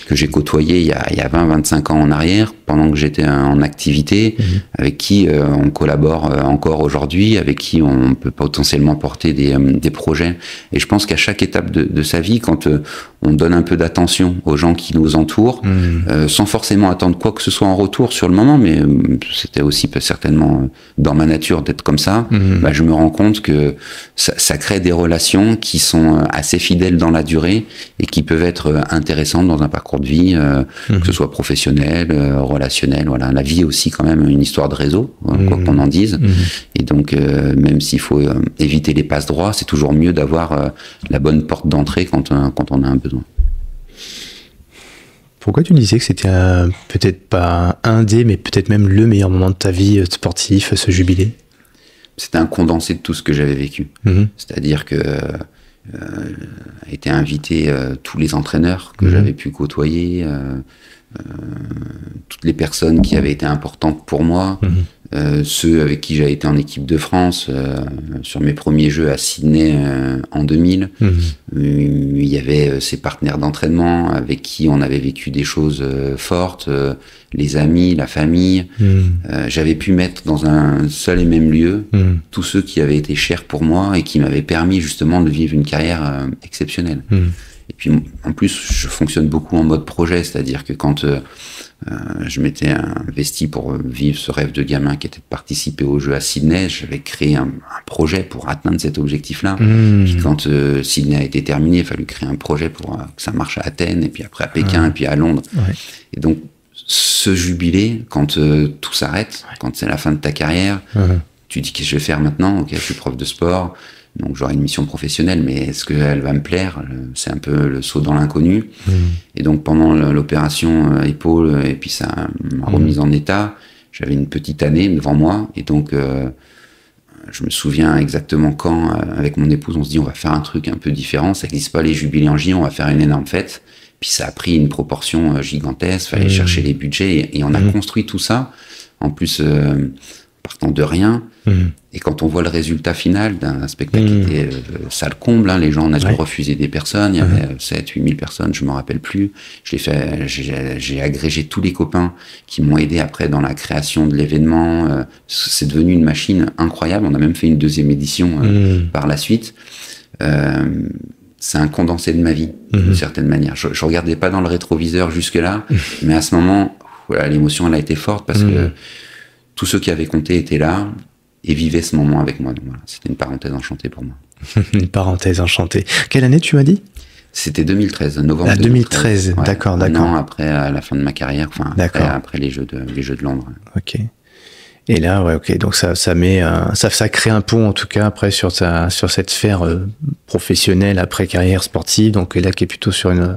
que j'ai côtoyés il y a 20-25 ans en arrière, pendant que j'étais en activité, avec qui on collabore encore aujourd'hui, avec qui on peut potentiellement porter des projets. Et je pense qu'à chaque étape de sa vie, quand on donne un peu d'attention aux gens qui nous entourent, sans forcément attendre quoi que ce soit en retour sur le moment, mais c'était aussi certainement dans ma nature d'être comme ça, bah, je me rends compte que ça crée des relations qui sont assez fidèles dans la durée et qui peuvent être intéressantes dans un parcours de vie, que ce soit professionnel, relationnel. Voilà, la vie est aussi quand même une histoire de réseau, quoi qu'on en dise. Et donc, même s'il faut éviter les passes droits, c'est toujours mieux d'avoir la bonne porte d'entrée quand on a un besoin. Pourquoi tu disais que c'était peut-être pas un des, mais peut-être même le meilleur moment de ta vie sportif, ce jubilé? C'était un condensé de tout ce que j'avais vécu. C'est-à-dire que étaient invités tous les entraîneurs que j'avais pu côtoyer, toutes les personnes qui avaient été importantes pour moi, ceux avec qui j'avais été en équipe de France sur mes premiers jeux à Sydney en 2000. Il y avait ces partenaires d'entraînement avec qui on avait vécu des choses fortes, les amis, la famille. J'avais pu mettre dans un seul et même lieu tous ceux qui avaient été chers pour moi et qui m'avaient permis justement de vivre une carrière exceptionnelle. Et puis en plus, je fonctionne beaucoup en mode projet, c'est-à-dire que quand je m'étais investi pour vivre ce rêve de gamin qui était de participer aux Jeux à Sydney, j'avais créé un projet pour atteindre cet objectif-là. Puis quand Sydney a été terminé, il a fallu créer un projet pour que ça marche à Athènes, et puis après à Pékin, et puis à Londres. Et donc, ce jubilé, quand tout s'arrête, quand c'est la fin de ta carrière, tu dis qu'est-ce que je vais faire maintenant? Ok, je suis prof de sport, donc j'aurai une mission professionnelle, mais est-ce qu'elle va me plaire? C'est un peu le saut dans l'inconnu. Et donc pendant l'opération épaule et puis ça m'a remise en état, j'avais une petite année devant moi, et donc je me souviens exactement quand, avec mon épouse, on se dit on va faire un truc un peu différent, ça n'existe pas les jubilés en J, on va faire une énorme fête. Puis ça a pris une proportion gigantesque, fallait chercher les budgets, et on a construit tout ça, en plus partant de rien. Et quand on voit le résultat final d'un spectacle qui était salle comble, hein, les gens, on a dû refuser des personnes, il y avait 7-8 000 personnes, je me rappelle plus. J'ai agrégé tous les copains qui m'ont aidé après dans la création de l'événement. C'est devenu une machine incroyable, on a même fait une deuxième édition par la suite. C'est un condensé de ma vie, d'une certaine manière. Je regardais pas dans le rétroviseur jusque-là, mais à ce moment, voilà, l'émotion, elle a été forte parce que tous ceux qui avaient compté étaient là et vivaient ce moment avec moi. Donc voilà, c'était une parenthèse enchantée pour moi. Une parenthèse enchantée. Quelle année tu m'as dit? C'était 2013, novembre 2013. 2013, ouais, d'accord. Un an après la fin de ma carrière, enfin après les Jeux de Londres. Ok. Et là, ouais, ok. Donc ça crée un pont en tout cas après sur cette sphère professionnelle après carrière sportive. Donc là, qui est plutôt sur une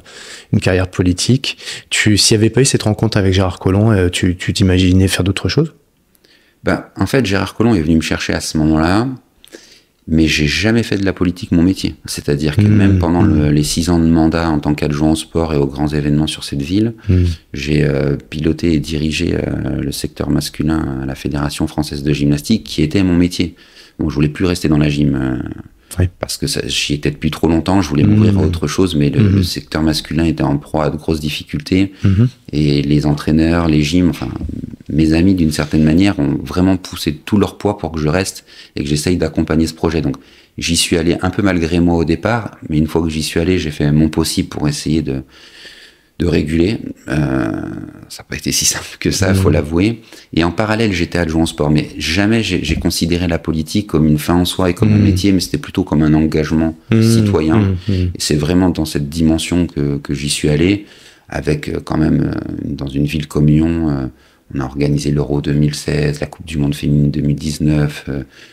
carrière politique. S'il n'y avait pas eu cette rencontre avec Gérard Collomb, tu t'imaginais faire d'autres choses? En fait, Gérard Collomb est venu me chercher à ce moment-là, mais j'ai jamais fait de la politique mon métier. C'est-à-dire que même pendant les 6 ans de mandat en tant qu'adjoint au sport et aux grands événements sur cette ville, j'ai piloté et dirigé le secteur masculin à la Fédération française de gymnastique, qui était mon métier. Donc je voulais plus rester dans la gym parce que j'y étais depuis trop longtemps, je voulais m'ouvrir à autre chose, mais le secteur masculin était en proie à de grosses difficultés, et les entraîneurs, les gyms, enfin mes amis d'une certaine manière ont vraiment poussé tout leur poids pour que je reste et que j'essaye d'accompagner ce projet. Donc j'y suis allé un peu malgré moi au départ, mais une fois que j'y suis allé, j'ai fait mon possible pour essayer de réguler. Ça n'a pas été si simple que ça, il faut l'avouer. Et en parallèle, j'étais adjoint au sport, mais jamais j'ai considéré la politique comme une fin en soi et comme un métier, mais c'était plutôt comme un engagement citoyen. Et c'est vraiment dans cette dimension que j'y suis allé, avec quand même, dans une ville comme Lyon, on a organisé l'Euro 2016, la Coupe du Monde féminine 2019.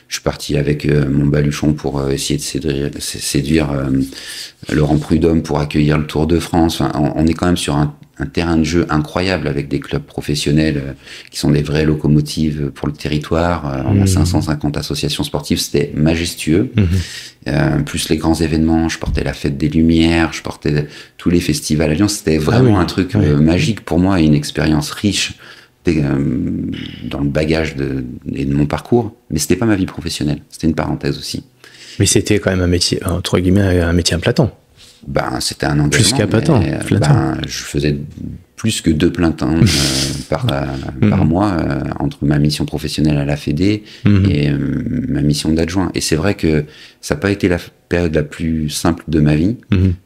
Je suis parti avec mon baluchon pour essayer de séduire Laurent Prudhomme pour accueillir le Tour de France. Enfin, on est quand même sur un terrain de jeu incroyable avec des clubs professionnels qui sont des vraies locomotives pour le territoire. On a 550 associations sportives, c'était majestueux. plus les grands événements. Je portais la Fête des Lumières, je portais tous les festivals à Lyon. C'était vraiment un truc magique pour moi et une expérience riche dans le bagage et de mon parcours. Mais c'était pas ma vie professionnelle. C'était une parenthèse aussi. Mais c'était quand même un métier, entre guillemets, un métier à plein temps. Ben, c'était un engagement. Plus qu'à plein temps. Je faisais plus que 2 plein temps par mois entre ma mission professionnelle à la Fédé et ma mission d'adjoint. Et c'est vrai que ça n'a pas été la période la plus simple de ma vie,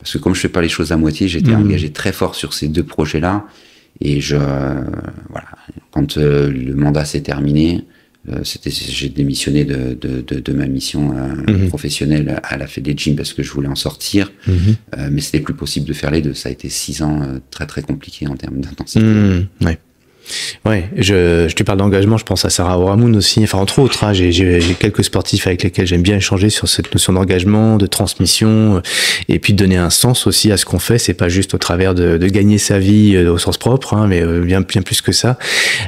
parce que comme je fais pas les choses à moitié, j'étais engagé très fort sur ces 2 projets-là. Et voilà, quand le mandat s'est terminé, j'ai démissionné de ma mission professionnelle à la Fédé Gym parce que je voulais en sortir, mais c'était plus possible de faire les deux. Ça a été 6 ans très très compliqués en termes d'intensité. Ouais, je te parle d'engagement, je pense à Sarah Oramoun aussi, enfin entre autres, hein, j'ai quelques sportifs avec lesquels j'aime bien échanger sur cette notion d'engagement, de transmission, et puis de donner un sens aussi à ce qu'on fait. C'est pas juste au travers de gagner sa vie au sens propre, hein, mais bien plus que ça.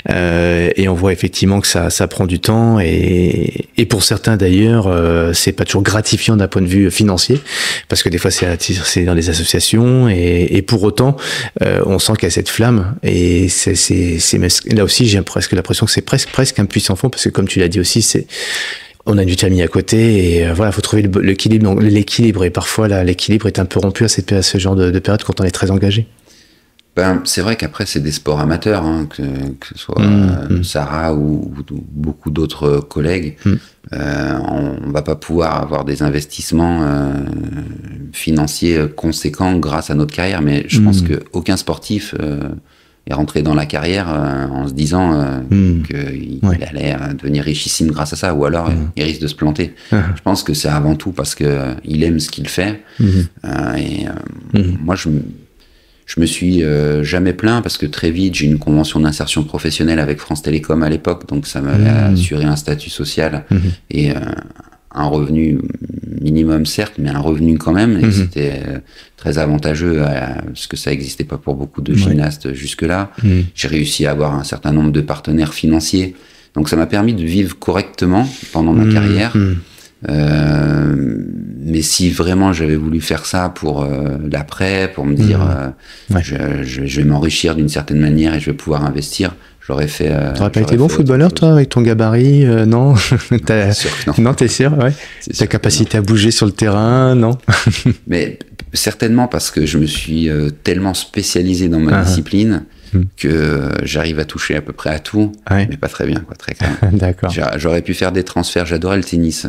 Et on voit effectivement que ça prend du temps, et pour certains d'ailleurs, c'est pas toujours gratifiant d'un point de vue financier, parce que des fois c'est dans les associations, et pour autant, on sent qu'il y a cette flamme, et là aussi, j'ai presque l'impression que c'est presque un puissant fond, parce que comme tu l'as dit aussi, on a une famille à côté, et voilà, faut trouver l'équilibre, et parfois là, l'équilibre est un peu rompu à ce genre de période quand on est très engagé. Ben, c'est vrai qu'après, c'est des sports amateurs, hein, que ce soit Sarah ou beaucoup d'autres collègues. On va pas pouvoir avoir des investissements financiers conséquents grâce à notre carrière, mais je pense qu'aucun sportif est rentré dans la carrière en se disant qu'il allait devenir richissime grâce à ça, ou alors il risque de se planter. Je pense que c'est avant tout parce que il aime ce qu'il fait. Moi, je me suis jamais plaint, parce que très vite, j'ai une convention d'insertion professionnelle avec France Télécom à l'époque, donc ça m'avait assuré un statut social et un revenu minimum, certes, mais un revenu quand même, et c'était très avantageux, parce que ça n'existait pas pour beaucoup de gymnastes jusque-là. J'ai réussi à avoir un certain nombre de partenaires financiers, donc ça m'a permis de vivre correctement pendant ma carrière. Mais si vraiment j'avais voulu faire ça pour l'après, pour me dire je vais m'enrichir d'une certaine manière et je vais pouvoir investir, j'aurais fait. T'aurais pas été bon footballeur, toi, avec ton gabarit, non? Non, t'es sûr, ouais. Ta capacité à bouger sur le terrain, non? Mais certainement, parce que je me suis tellement spécialisé dans ma discipline que j'arrive à toucher à peu près à tout, mais pas très bien, quoi, très clairement. D'accord. J'aurais pu faire des transferts. J'adorais le tennis.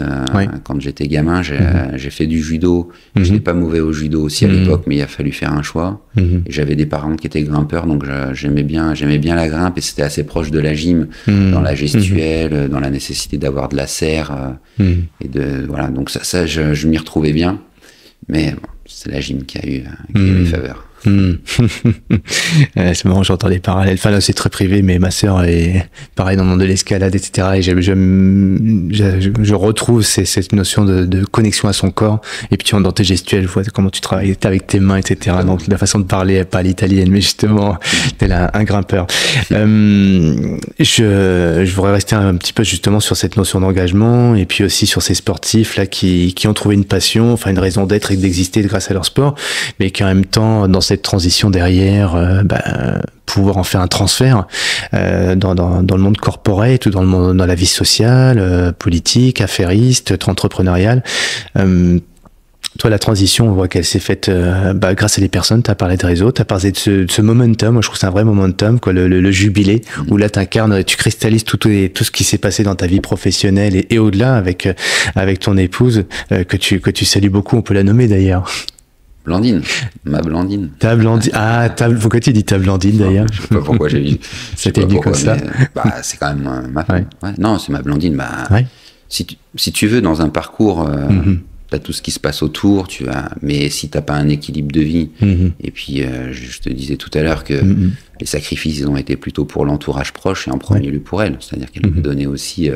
Quand j'étais gamin, j'ai fait du judo. Je n'étais pas mauvais au judo aussi à l'époque, mais il a fallu faire un choix. Et j'avais des parents qui étaient grimpeurs, donc j'aimais bien la grimpe, et c'était assez proche de la gym, dans la gestuelle, dans la nécessité d'avoir de la serre, et voilà. Donc ça je m'y retrouvais bien, mais bon, c'est la gym qui a eu les faveurs. C'est marrant, j'entends des parallèles. Enfin, là, c'est très privé, mais ma sœur est pareil dans le monde de l'escalade, etc. Et je retrouve cette notion de connexion à son corps. Et puis, dans tes gestuels, vois comment tu travailles avec tes mains, etc. Donc, la façon de parler, pas l'italienne, mais justement, tel un grimpeur. Je voudrais rester un petit peu justement sur cette notion d'engagement, et puis aussi sur ces sportifs là qui ont trouvé une passion, enfin une raison d'être et d'exister grâce à leur sport, mais qui en même temps, dans cette transition derrière, pouvoir en faire un transfert dans le monde corporate ou dans la vie sociale, politique, affairiste, entrepreneuriale. Toi, la transition, on voit qu'elle s'est faite grâce à des personnes. Tu as parlé de réseau, tu as parlé de ce momentum. Moi, je trouve que c'est un vrai momentum, quoi, le jubilé, où là, tu cristallises tout ce qui s'est passé dans ta vie professionnelle et au-delà avec ton épouse, que tu salues beaucoup. On peut la nommer d'ailleurs. Blandine, ma Blandine. Ta Blandine. Pourquoi tu dis ta Blandine d'ailleurs? Je sais pas pourquoi j'ai dit. C'était dit comme ça. C'est quand même ma femme. Ouais. Non, c'est ma Blandine. Si tu veux, dans un parcours, t'as tout ce qui se passe autour, mais si t'as pas un équilibre de vie, et puis je te disais tout à l'heure que les sacrifices, ils ont été plutôt pour l'entourage proche et en premier lieu pour elle. C'est-à-dire qu'elle me donnait aussi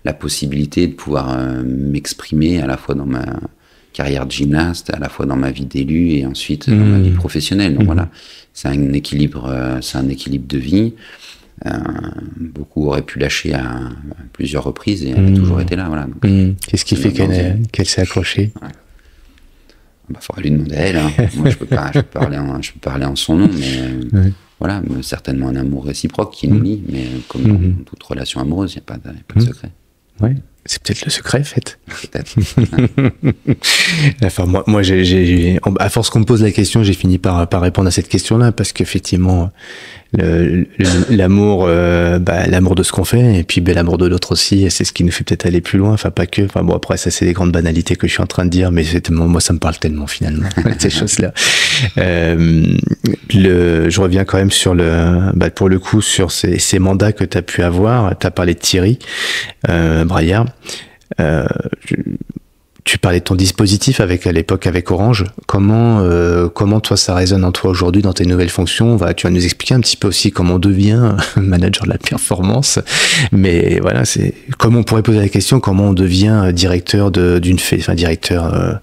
la possibilité de pouvoir m'exprimer à la fois dans ma carrière de gymnaste, à la fois dans ma vie d'élu et ensuite dans ma vie professionnelle. Donc voilà, c'est un équilibre de vie. Beaucoup auraient pu lâcher à plusieurs reprises et elle a toujours été là. Voilà. Qu'est-ce qui fait qu'elle s'est accrochée? Bah, faudrait lui demander à elle. Hein. Moi, je peux parler en son nom, mais voilà, certainement un amour réciproque qui nous lie, mais comme dans toute relation amoureuse, il n'y a pas de secret. Ouais. C'est peut-être le secret, en fait. Peut-être. Enfin, moi, à force qu'on me pose la question, j'ai fini par répondre à cette question-là, parce qu'effectivement, l'amour, l'amour de ce qu'on fait, et puis l'amour de l'autre aussi, c'est ce qui nous fait peut-être aller plus loin. Enfin, pas que. Enfin bon, après, ça, c'est des grandes banalités que je suis en train de dire, mais moi, ça me parle tellement finalement ces choses-là. Je reviens quand même sur pour le coup, sur ces mandats que tu as pu avoir. Tu as parlé de Thierry Braillard. Tu parlais de ton dispositif à l'époque avec Orange. Comment toi ça résonne en toi aujourd'hui dans tes nouvelles fonctions? Tu vas nous expliquer un petit peu aussi comment on devient manager de la performance. Mais voilà, c'est comment on pourrait poser la question, comment on devient directeur d'une fédé,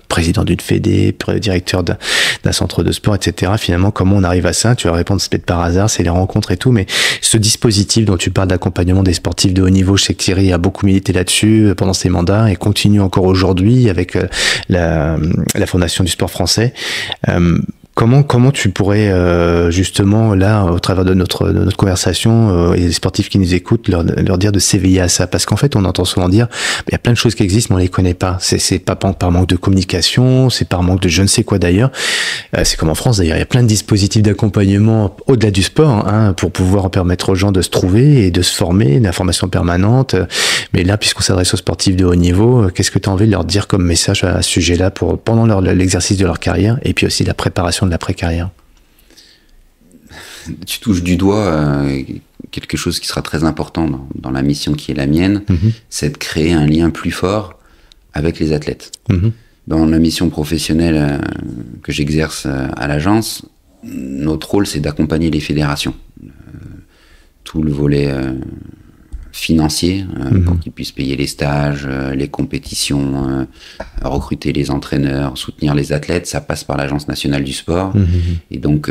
président d'une fédé, directeur d'un centre de sport, etc. Finalement, comment on arrive à ça? Tu vas répondre c'est peut-être par hasard, c'est les rencontres et tout, mais ce dispositif dont tu parles d'accompagnement des sportifs de haut niveau, je sais que Thierry a beaucoup milité là-dessus pendant ses mandats et continue encore aujourd'hui avec la Fondation du sport français. Comment tu pourrais justement là au travers de notre conversation et les sportifs qui nous écoutent leur dire de s'éveiller à ça, parce qu'en fait on entend souvent dire il y a plein de choses qui existent mais on les connaît pas, c'est pas par manque de communication, c'est par manque de je ne sais quoi d'ailleurs, c'est comme en France d'ailleurs, il y a plein de dispositifs d'accompagnement au-delà du sport pour pouvoir permettre aux gens de se trouver et de se former, d'information permanente, mais là puisqu'on s'adresse aux sportifs de haut niveau, qu'est-ce que tu as envie de leur dire comme message à ce sujet-là pendant l'exercice de leur carrière et puis aussi la préparation de l'après-carrière? Tu touches du doigt quelque chose qui sera très important dans la mission qui est la mienne, c'est de créer un lien plus fort avec les athlètes. Dans la mission professionnelle que j'exerce à l'agence, notre rôle c'est d'accompagner les fédérations. Tout le volet financier pour qu'ils puissent payer les stages, les compétitions, recruter les entraîneurs, soutenir les athlètes, ça passe par l'Agence nationale du sport. Et donc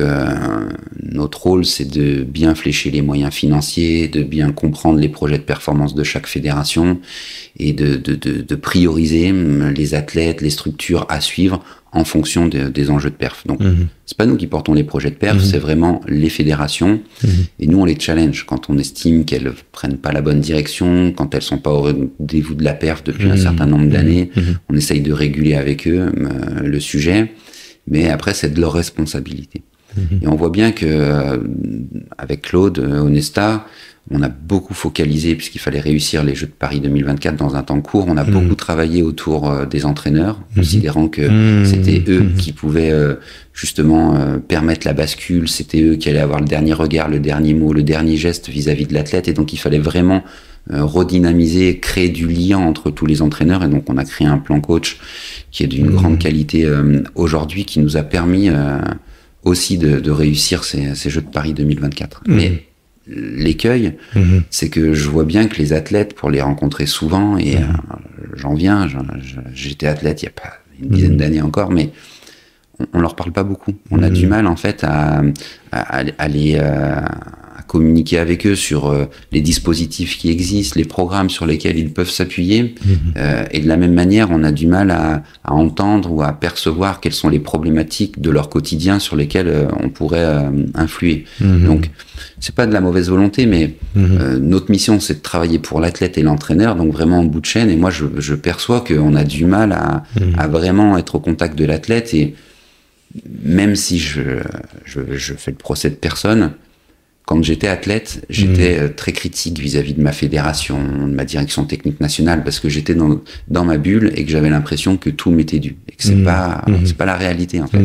notre rôle c'est de bien flécher les moyens financiers, de bien comprendre les projets de performance de chaque fédération et de prioriser les athlètes, les structures à suivre en fonction des enjeux de perf. Donc, c'est pas nous qui portons les projets de perf, c'est vraiment les fédérations. Et nous, on les challenge quand on estime qu'elles prennent pas la bonne direction, quand elles sont pas au rendez-vous de la perf depuis un certain nombre d'années. On essaye de réguler avec eux le sujet, mais après, c'est de leur responsabilité. Et on voit bien que avec Claude Onesta, on a beaucoup focalisé, puisqu'il fallait réussir les Jeux de Paris 2024 dans un temps court, on a beaucoup travaillé autour des entraîneurs, considérant que c'était eux qui pouvaient justement permettre la bascule, c'était eux qui allaient avoir le dernier regard, le dernier mot, le dernier geste vis-à-vis de l'athlète, et donc il fallait vraiment redynamiser, créer du lien entre tous les entraîneurs, et donc on a créé un plan coach qui est d'une grande qualité aujourd'hui, qui nous a permis aussi de réussir ces Jeux de Paris 2024. Mais l'écueil, c'est que je vois bien que les athlètes, pour les rencontrer souvent, et j'en viens, j'étais athlète il y a pas une dizaine d'années encore, mais on leur parle pas beaucoup. On a du mal en fait à communiquer avec eux sur les dispositifs qui existent, les programmes sur lesquels ils peuvent s'appuyer, et de la même manière, on a du mal à entendre ou à percevoir quelles sont les problématiques de leur quotidien sur lesquelles on pourrait influer. Donc, c'est pas de la mauvaise volonté, mais notre mission, c'est de travailler pour l'athlète et l'entraîneur, donc vraiment en bout de chaîne, et moi, je perçois qu'on a du mal à vraiment être au contact de l'athlète, et même si je fais le procès de personne, quand j'étais athlète, j'étais très critique vis-à-vis de ma fédération, de ma direction technique nationale, parce que j'étais dans ma bulle et que j'avais l'impression que tout m'était dû, et que c'est pas la réalité en fait.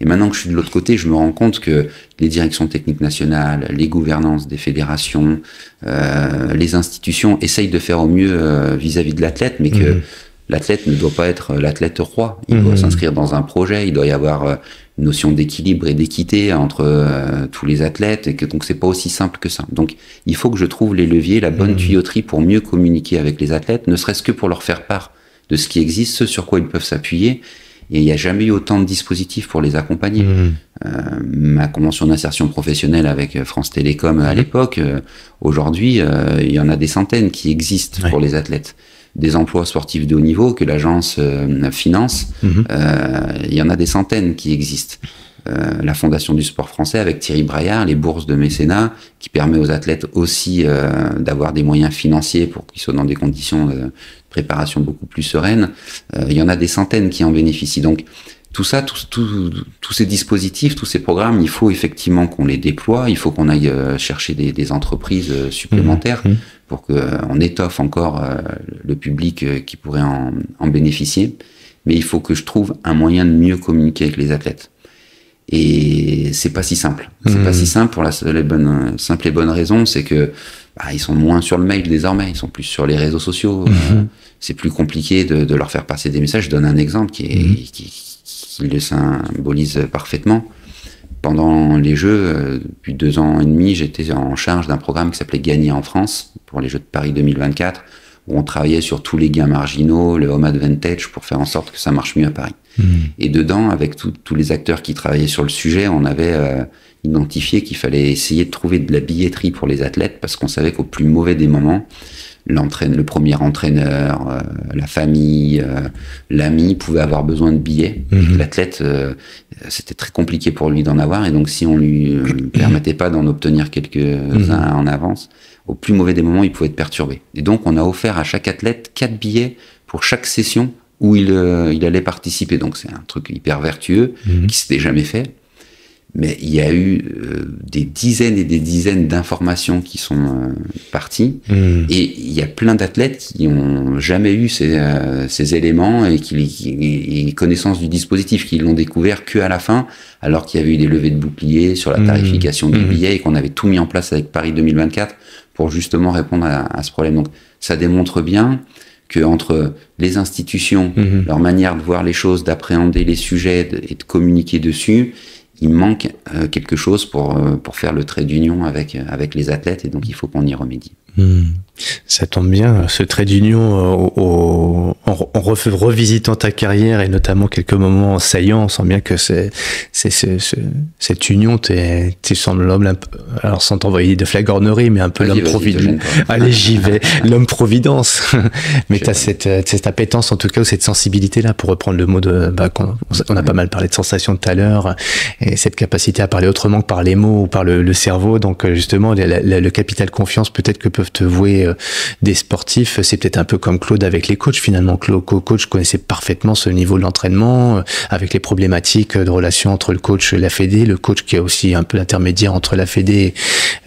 Et maintenant que je suis de l'autre côté, je me rends compte que les directions techniques nationales, les gouvernances des fédérations, les institutions essayent de faire au mieux vis-à-vis de l'athlète, mais que l'athlète ne doit pas être l'athlète roi. Il doit s'inscrire dans un projet, il doit y avoir une notion d'équilibre et d'équité entre tous les athlètes, et que donc c'est pas aussi simple que ça. Donc il faut que je trouve les leviers, la bonne tuyauterie pour mieux communiquer avec les athlètes, ne serait-ce que pour leur faire part de ce qui existe, ce sur quoi ils peuvent s'appuyer, Et il n'y a jamais eu autant de dispositifs pour les accompagner. Ma convention d'insertion professionnelle avec France Télécom à l'époque, aujourd'hui, il y en a des centaines qui existent pour les athlètes. Des emplois sportifs de haut niveau que l'agence finance, il y en a des centaines qui existent. La Fondation du sport français avec Thierry Braillard, les bourses de mécénat, qui permet aux athlètes aussi d'avoir des moyens financiers pour qu'ils soient dans des conditions de préparation beaucoup plus sereines. Il y en a des centaines qui en bénéficient. Donc tout ça, tous ces dispositifs, tous ces programmes, il faut effectivement qu'on les déploie, il faut qu'on aille chercher des entreprises supplémentaires pour qu'on étoffe encore le public qui pourrait en bénéficier. Mais il faut que je trouve un moyen de mieux communiquer avec les athlètes. Et c'est pas si simple. C'est pas si simple pour la simple et bonne raison, c'est que ils sont moins sur le mail désormais, ils sont plus sur les réseaux sociaux. C'est plus compliqué de leur faire passer des messages. Je donne un exemple qui le symbolise parfaitement. Pendant les Jeux, depuis 2 ans et demi, j'étais en charge d'un programme qui s'appelait Gagner en France pour les Jeux de Paris 2024, où on travaillait sur tous les gains marginaux, le home advantage, pour faire en sorte que ça marche mieux à Paris. Et dedans, avec tous les acteurs qui travaillaient sur le sujet, on avait identifié qu'il fallait essayer de trouver de la billetterie pour les athlètes, parce qu'on savait qu'au plus mauvais des moments, le premier entraîneur, la famille, l'ami pouvait avoir besoin de billets. L'athlète, c'était très compliqué pour lui d'en avoir, et donc si on lui permettait pas d'en obtenir quelques-uns en avance, au plus mauvais des moments, il pouvait être perturbé. Et donc, on a offert à chaque athlète 4 billets pour chaque session où il allait participer. Donc, c'est un truc hyper vertueux qui s'était jamais fait. Mais il y a eu des dizaines et des dizaines d'informations qui sont parties. Et il y a plein d'athlètes qui ont jamais eu ces éléments et connaissance du dispositif, qui l'ont découvert qu'à la fin, alors qu'il y avait eu des levées de boucliers sur la tarification des billets et qu'on avait tout mis en place avec Paris 2024 pour justement répondre à ce problème. Donc, ça démontre bien que entre les institutions, leur manière de voir les choses, d'appréhender les sujets et de communiquer dessus, il manque quelque chose pour faire le trait d'union avec les athlètes, et donc il faut qu'on y remédie. Ça tombe bien, ce trait d'union en revisitant ta carrière et notamment quelques moments saillants, on sent bien que cette union, tu sembles l'homme un peu, alors sans t'envoyer de flagornerie, mais un peu l'homme providence. Allez, j'y vais, l'homme providence. Mais tu as cette appétence en tout cas, ou cette sensibilité-là, pour reprendre le mot on a pas mal parlé de sensations tout à l'heure, et cette capacité à parler autrement que par les mots ou par le cerveau. Donc justement, le capital confiance peut-être que peuvent te vouer des sportifs, c'est peut-être un peu comme Claude avec les coachs. Finalement, coach connaissait parfaitement ce niveau de l'entraînement, avec les problématiques de relation entre le coach et la fédé, le coach qui est aussi un peu l'intermédiaire entre la fédé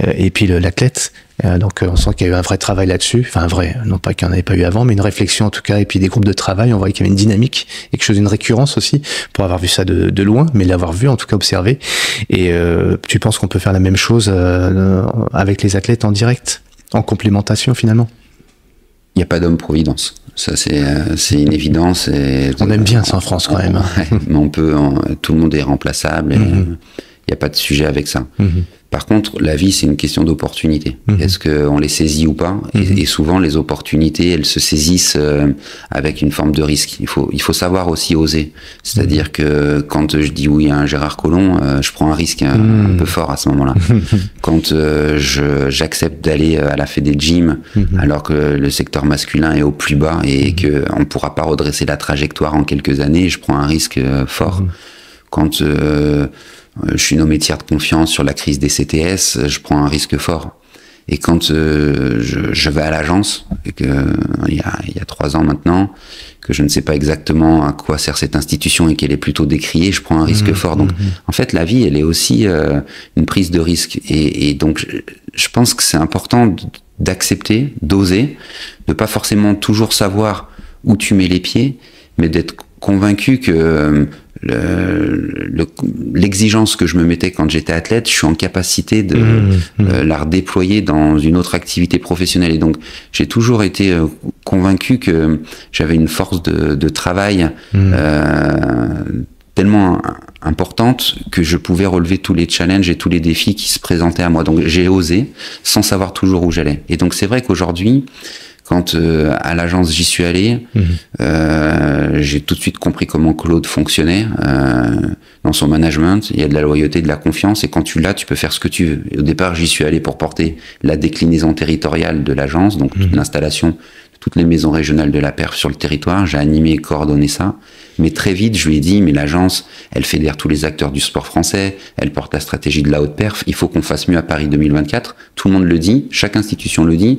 et puis l'athlète. Donc on sent qu'il y a eu un vrai travail là-dessus, enfin vrai, non pas qu'il n'y en avait pas eu avant, mais une réflexion en tout cas, et puis des groupes de travail, on voyait qu'il y avait une dynamique, et quelque chose, une récurrence aussi, pour avoir vu ça de loin, mais l'avoir vu en tout cas observé. Et tu penses qu'on peut faire la même chose avec les athlètes en direct, en complémentation finalement? Il n'y a pas d'homme-providence. Ça, c'est une évidence. On aime bien ça en France quand même. Ouais, mais tout le monde est remplaçable. Il n'y a pas de sujet avec ça. Par contre, la vie, c'est une question d'opportunité. Est-ce qu'on les saisit ou pas? Et souvent, les opportunités, elles se saisissent avec une forme de risque. Il faut savoir aussi oser. C'est-à-dire que quand je dis oui à un Gérard Collomb, je prends un risque un peu fort à ce moment-là. Quand j'accepte d'aller à la Fédé Gym, alors que le secteur masculin est au plus bas et qu'on ne pourra pas redresser la trajectoire en quelques années, je prends un risque fort. Quand je suis nommé tiers de confiance sur la crise des CTS, je prends un risque fort. Et quand je vais à l'agence, il y a 3 ans maintenant, que je ne sais pas exactement à quoi sert cette institution et qu'elle est plutôt décriée, je prends un risque fort. Donc, en fait, la vie, elle est aussi une prise de risque. Et donc, je pense que c'est important d'accepter, d'oser, de pas forcément toujours savoir où tu mets les pieds, mais d'être convaincu que l'exigence que je me mettais quand j'étais athlète, je suis en capacité de la redéployer dans une autre activité professionnelle. Et donc, j'ai toujours été convaincu que j'avais une force de travail tellement importante que je pouvais relever tous les challenges et tous les défis qui se présentaient à moi. Donc, j'ai osé sans savoir toujours où j'allais. Et donc, c'est vrai qu'aujourd'hui, Quand à l'agence j'y suis allé, j'ai tout de suite compris comment Claude fonctionnait dans son management. Il y a de la loyauté, de la confiance, et quand tu l'as, tu peux faire ce que tu veux. Et au départ, j'y suis allé pour porter la déclinaison territoriale de l'agence, donc toute l'installation de toutes les maisons régionales de la perf sur le territoire. J'ai animé et coordonné ça. Mais très vite, je lui ai dit, mais l'agence, elle fédère tous les acteurs du sport français, elle porte la stratégie de la haute perf, il faut qu'on fasse mieux à Paris 2024. Tout le monde le dit, chaque institution le dit,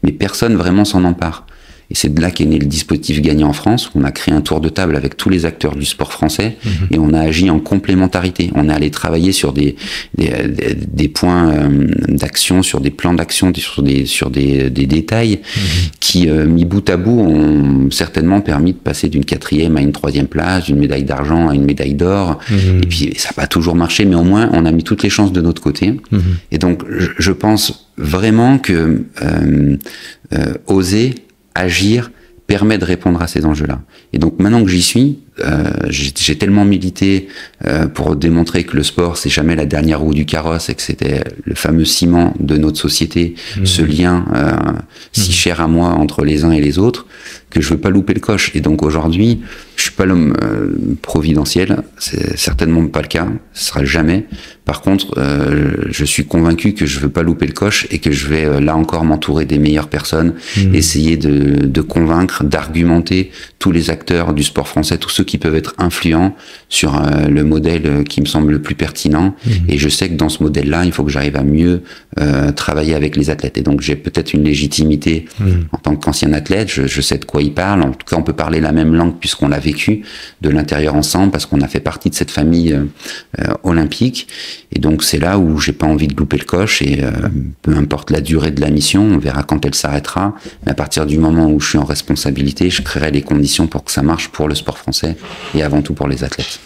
mais personne vraiment s'en empare. Et c'est de là qu'est né le dispositif Gagnant en France. On a créé un tour de table avec tous les acteurs du sport français et on a agi en complémentarité. On est allé travailler sur des points d'action, sur des plans d'action, sur des détails qui, mis bout à bout, ont certainement permis de passer d'une 4e à une 3e place, d'une médaille d'argent à une médaille d'or. Et puis ça n'a pas toujours marché, mais au moins on a mis toutes les chances de notre côté. Et donc je pense vraiment que oser agir permet de répondre à ces enjeux-là. Et donc maintenant que j'y suis, j'ai tellement milité pour démontrer que le sport c'est jamais la dernière roue du carrosse et que c'était le fameux ciment de notre société, ce lien si cher à moi entre les uns et les autres, que je veux pas louper le coche. Et donc aujourd'hui, je suis pas l'homme providentiel, c'est certainement pas le cas, ce sera jamais. Par contre, je suis convaincu que je veux pas louper le coche et que je vais là encore m'entourer des meilleures personnes, essayer de convaincre, d'argumenter tous les acteurs du sport français, tous ceux qui peuvent être influents sur le modèle qui me semble le plus pertinent. Et je sais que dans ce modèle-là, il faut que j'arrive à mieux travailler avec les athlètes. Et donc j'ai peut-être une légitimité en tant qu'ancien athlète, je sais de quoi il parle. En tout cas, on peut parler la même langue puisqu'on l'a vécu de l'intérieur ensemble, parce qu'on a fait partie de cette famille olympique. Et donc c'est là où j'ai pas envie de louper le coche, et peu importe la durée de la mission, on verra quand elle s'arrêtera, mais à partir du moment où je suis en responsabilité, je créerai les conditions pour que ça marche pour le sport français et avant tout pour les athlètes.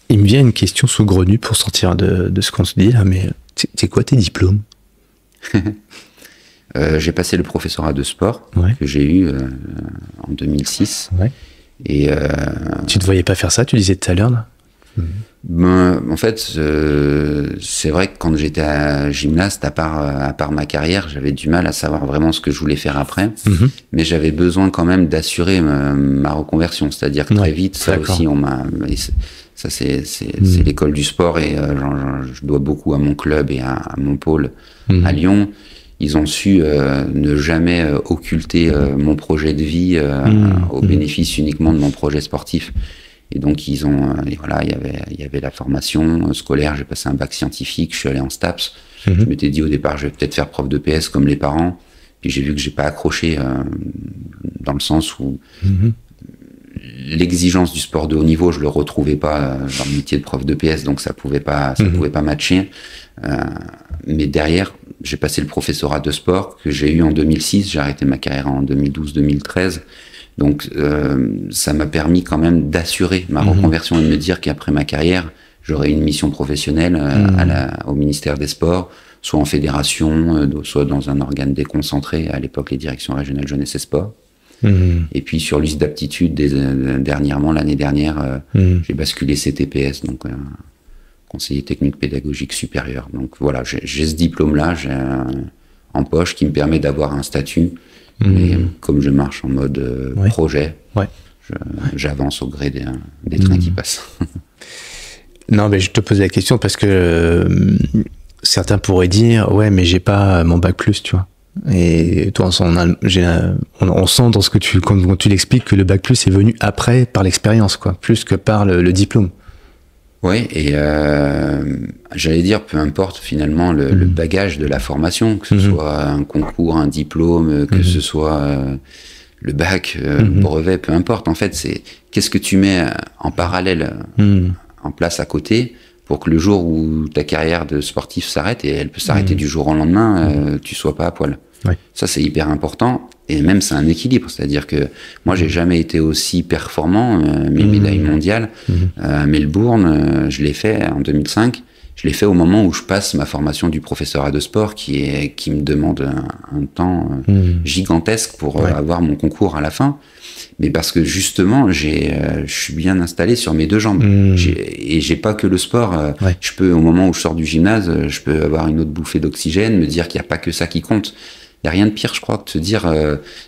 Il me vient une question saugrenue pour sortir de ce qu'on se dit là, mais c'est quoi tes diplômes? J'ai passé le professorat de sport que j'ai eu en 2006. Et tu te voyais pas faire ça, tu disais tout à l'heure là? Ben, en fait, c'est vrai que quand j'étais gymnaste, à part ma carrière, j'avais du mal à savoir vraiment ce que je voulais faire après. Mais j'avais besoin quand même d'assurer ma reconversion. C'est-à-dire que très vite, ça aussi, ça c'est l'école du sport, et je dois beaucoup à mon club et à mon pôle à Lyon. Ils ont su ne jamais occulter mon projet de vie au bénéfice uniquement de mon projet sportif. Et donc ils ont, voilà, il y avait la formation scolaire. J'ai passé un bac scientifique, je suis allé en STAPS. Je m'étais dit au départ, je vais peut-être faire prof de PS comme les parents. Puis j'ai vu que j'ai pas accroché dans le sens où l'exigence du sport de haut niveau, je le retrouvais pas dans le métier de prof de PS, donc ça pouvait pas matcher. Mais derrière, j'ai passé le professorat de sport que j'ai eu en 2006. J'ai arrêté ma carrière en 2012-2013. Donc ça m'a permis quand même d'assurer ma reconversion et de me dire qu'après ma carrière, j'aurais une mission professionnelle au ministère des Sports, soit en fédération, soit dans un organe déconcentré, à l'époque les directions régionales jeunesse et sport. Et puis sur liste d'aptitude, dernièrement, l'année dernière, j'ai basculé CTPS, donc conseiller technique pédagogique supérieur. Donc voilà, j'ai ce diplôme-là, en poche, qui me permet d'avoir un statut. Mais comme je marche en mode projet, j'avance au gré des trains qui passent. Non, mais je te pose la question parce que certains pourraient dire ouais, mais j'ai pas mon bac plus, tu vois. Et toi, on sent dans ce que quand tu l'expliques que le bac plus est venu après par l'expérience, quoi, plus que par le diplôme. Oui, et j'allais dire, peu importe finalement le bagage de la formation, que ce soit un concours, un diplôme, que ce soit le bac, le brevet, peu importe. En fait, c'est qu'est-ce que tu mets en parallèle, en place à côté, pour que le jour où ta carrière de sportif s'arrête, et elle peut s'arrêter du jour au lendemain, tu sois pas à poil. Ça, c'est hyper important. Et même, c'est un équilibre. C'est-à-dire que moi, j'ai jamais été aussi performant. Mes médailles mondiales à Melbourne, je l'ai fait en 2005. Je l'ai fait au moment où je passe ma formation du professorat de sport, qui me demande un temps gigantesque pour avoir mon concours à la fin. Mais parce que justement, je suis bien installé sur mes deux jambes. Et j'ai pas que le sport. Je peux, au moment où je sors du gymnase, je peux avoir une autre bouffée d'oxygène, me dire qu'il n'y a pas que ça qui compte. y a rien de pire, je crois, que de se dire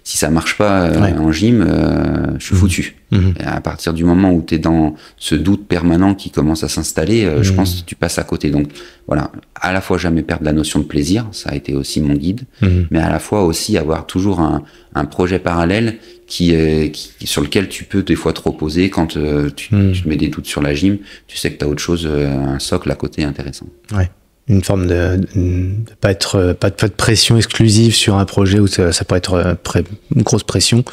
si ça marche pas en gym, je suis foutu. Et à partir du moment où tu es dans ce doute permanent qui commence à s'installer, je pense que tu passes à côté. Donc voilà, à la fois jamais perdre la notion de plaisir, ça a été aussi mon guide, mais à la fois aussi avoir toujours un projet parallèle sur lequel tu peux des fois te reposer quand tu te mets des doutes sur la gym, tu sais que tu as autre chose, un socle à côté intéressant. Ouais. Une forme de pas de pression exclusive sur un projet où ça peut être une grosse pression,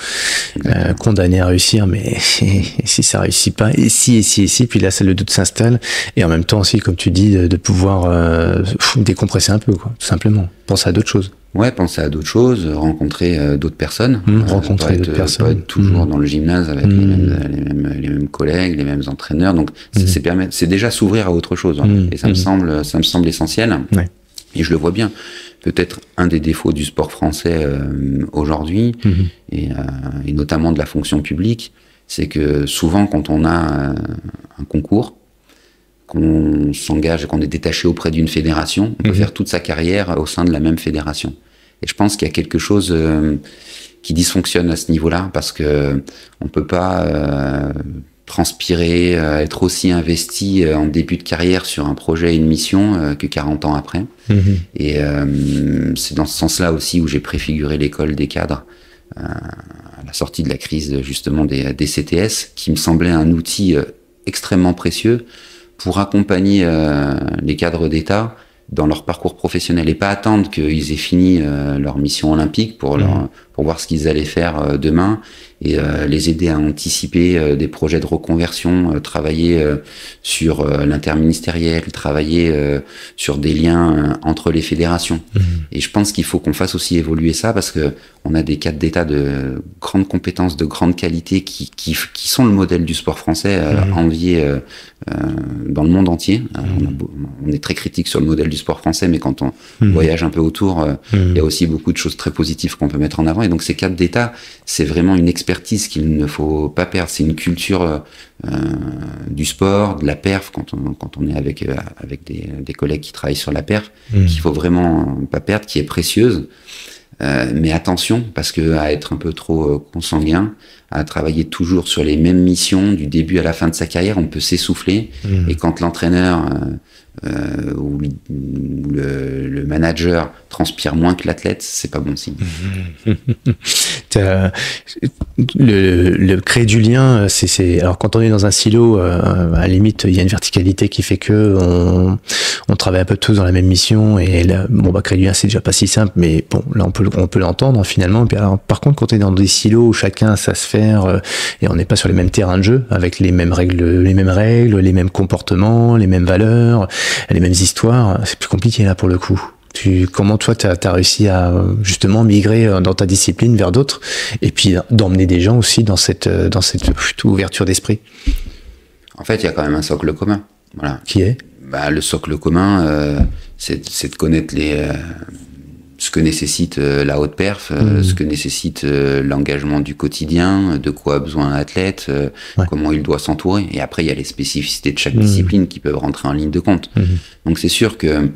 condamné à réussir, mais si ça réussit pas, et si, puis là le doute s'installe, et en même temps aussi, comme tu dis, de pouvoir décompresser un peu, quoi, tout simplement, penser à d'autres choses. Ouais, penser à d'autres choses, rencontrer d'autres personnes. Rencontrer d'autres personnes. Pas être toujours dans le gymnase avec les mêmes collègues, les mêmes entraîneurs. Donc, c'est déjà s'ouvrir à autre chose. Hein. Et ça me semble essentiel. Ouais. Et je le vois bien. Peut-être un des défauts du sport français aujourd'hui, et notamment de la fonction publique, c'est que souvent, quand on a un concours, qu'on s'engage et qu'on est détaché auprès d'une fédération, on peut faire toute sa carrière au sein de la même fédération. Et je pense qu'il y a quelque chose qui dysfonctionne à ce niveau-là, parce que on peut pas transpirer, être aussi investi en début de carrière sur un projet et une mission que 40 ans après. Et c'est dans ce sens-là aussi où j'ai préfiguré l'école des cadres à la sortie de la crise justement des CTS, qui me semblait un outil extrêmement précieux pour accompagner les cadres d'État dans leur parcours professionnel et pas attendre qu'ils aient fini leur mission olympique pour voir ce qu'ils allaient faire demain, et les aider à anticiper des projets de reconversion, travailler sur l'interministériel, travailler sur des liens entre les fédérations. Et je pense qu'il faut qu'on fasse aussi évoluer ça, parce que on a des cadres d'État de grandes compétences, de grande qualité qui sont le modèle du sport français, envié dans le monde entier. On est très critique sur le modèle du sport français, mais quand on voyage un peu autour, il y a aussi beaucoup de choses très positives qu'on peut mettre en avant. Et donc ces cadres d'État, c'est vraiment une expertise qu'il ne faut pas perdre. C'est une culture du sport, de la perf, quand on est avec des collègues qui travaillent sur la perf, qu'il faut vraiment pas perdre, qui est précieuse. Mais attention, parce que à être un peu trop consanguin, à travailler toujours sur les mêmes missions du début à la fin de sa carrière, on peut s'essouffler. Et quand l'entraîneur ou le manager transpire moins que l'athlète, c'est pas bon signe. Le créer du lien, c'est alors quand on est dans un silo, à la limite il y a une verticalité qui fait que on travaille un peu tous dans la même mission, et là, créer du lien c'est déjà pas si simple, mais bon, là on peut l'entendre finalement. Et puis alors, par contre, quand on est dans des silos où chacun a sa sphère et on n'est pas sur les mêmes terrains de jeu avec les mêmes règles, les mêmes comportements, les mêmes valeurs, les mêmes histoires, c'est plus compliqué là pour le coup. Comment toi t'as réussi à justement migrer dans ta discipline vers d'autres, et puis d'emmener des gens aussi dans cette ouverture d'esprit? En fait, il y a quand même un socle commun. Voilà. Qui est? Le socle commun, c'est de connaître ce que nécessite la haute perf, ce que nécessite l'engagement du quotidien, de quoi a besoin un athlète, comment il doit s'entourer. Et après, il y a les spécificités de chaque discipline qui peuvent rentrer en ligne de compte. Donc c'est sûr que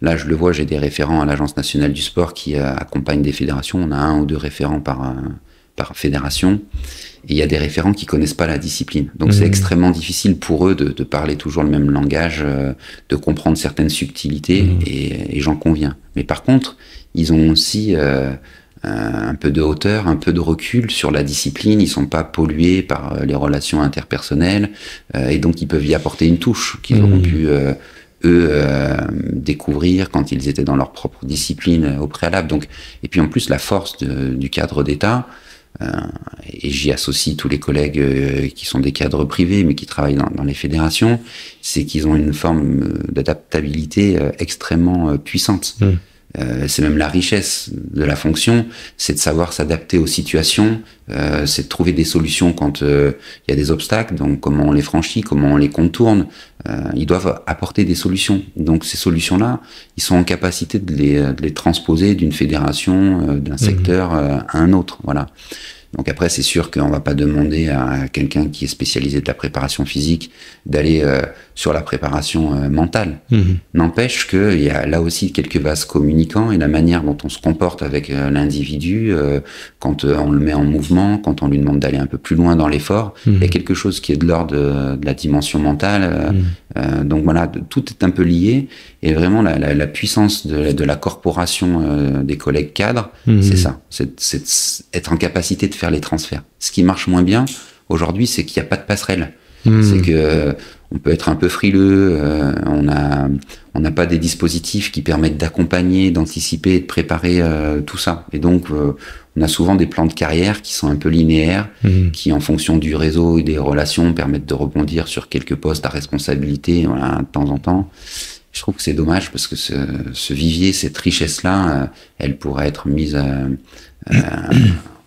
là, je le vois, j'ai des référents à l'Agence nationale du sport qui accompagnent des fédérations. On a 1 ou 2 référents par fédération. Et il y a des référents qui connaissent pas la discipline. Donc c'est extrêmement difficile pour eux de parler toujours le même langage, de comprendre certaines subtilités, et j'en conviens. Mais par contre, ils ont aussi un peu de hauteur, un peu de recul sur la discipline. Ils sont pas pollués par les relations interpersonnelles, et donc ils peuvent y apporter une touche qu'ils auront pu découvrir quand ils étaient dans leur propre discipline au préalable. Donc, et puis en plus, la force du cadre d'État, et j'y associe tous les collègues qui sont des cadres privés mais qui travaillent dans les fédérations, c'est qu'ils ont une forme d'adaptabilité extrêmement puissante. C'est même la richesse de la fonction, c'est de savoir s'adapter aux situations, c'est de trouver des solutions quand il y a des obstacles, donc comment on les franchit, comment on les contourne. Ils doivent apporter des solutions. Donc ces solutions-là, ils sont en capacité de les transposer d'une fédération, d'un secteur à un autre. Voilà. Donc après, c'est sûr qu'on va pas demander à quelqu'un qui est spécialisé de la préparation physique d'aller sur la préparation mentale. N'empêche qu'il y a là aussi quelques vases communicants et la manière dont on se comporte avec l'individu quand on le met en mouvement, quand on lui demande d'aller un peu plus loin dans l'effort, il y a quelque chose qui est de l'ordre de la dimension mentale. Donc voilà, tout est un peu lié et vraiment la puissance de la corporation des collègues cadres, c'est ça, c'est être en capacité de faire les transferts. Ce qui marche moins bien aujourd'hui, c'est qu'il n'y a pas de passerelle. C'est que on peut être un peu frileux, on n'a pas des dispositifs qui permettent d'accompagner, d'anticiper et de préparer tout ça. Et donc on a souvent des plans de carrière qui sont un peu linéaires, qui en fonction du réseau et des relations permettent de rebondir sur quelques postes à responsabilité, voilà, de temps en temps. Je trouve que c'est dommage parce que ce vivier, cette richesse-là, elle pourrait être mise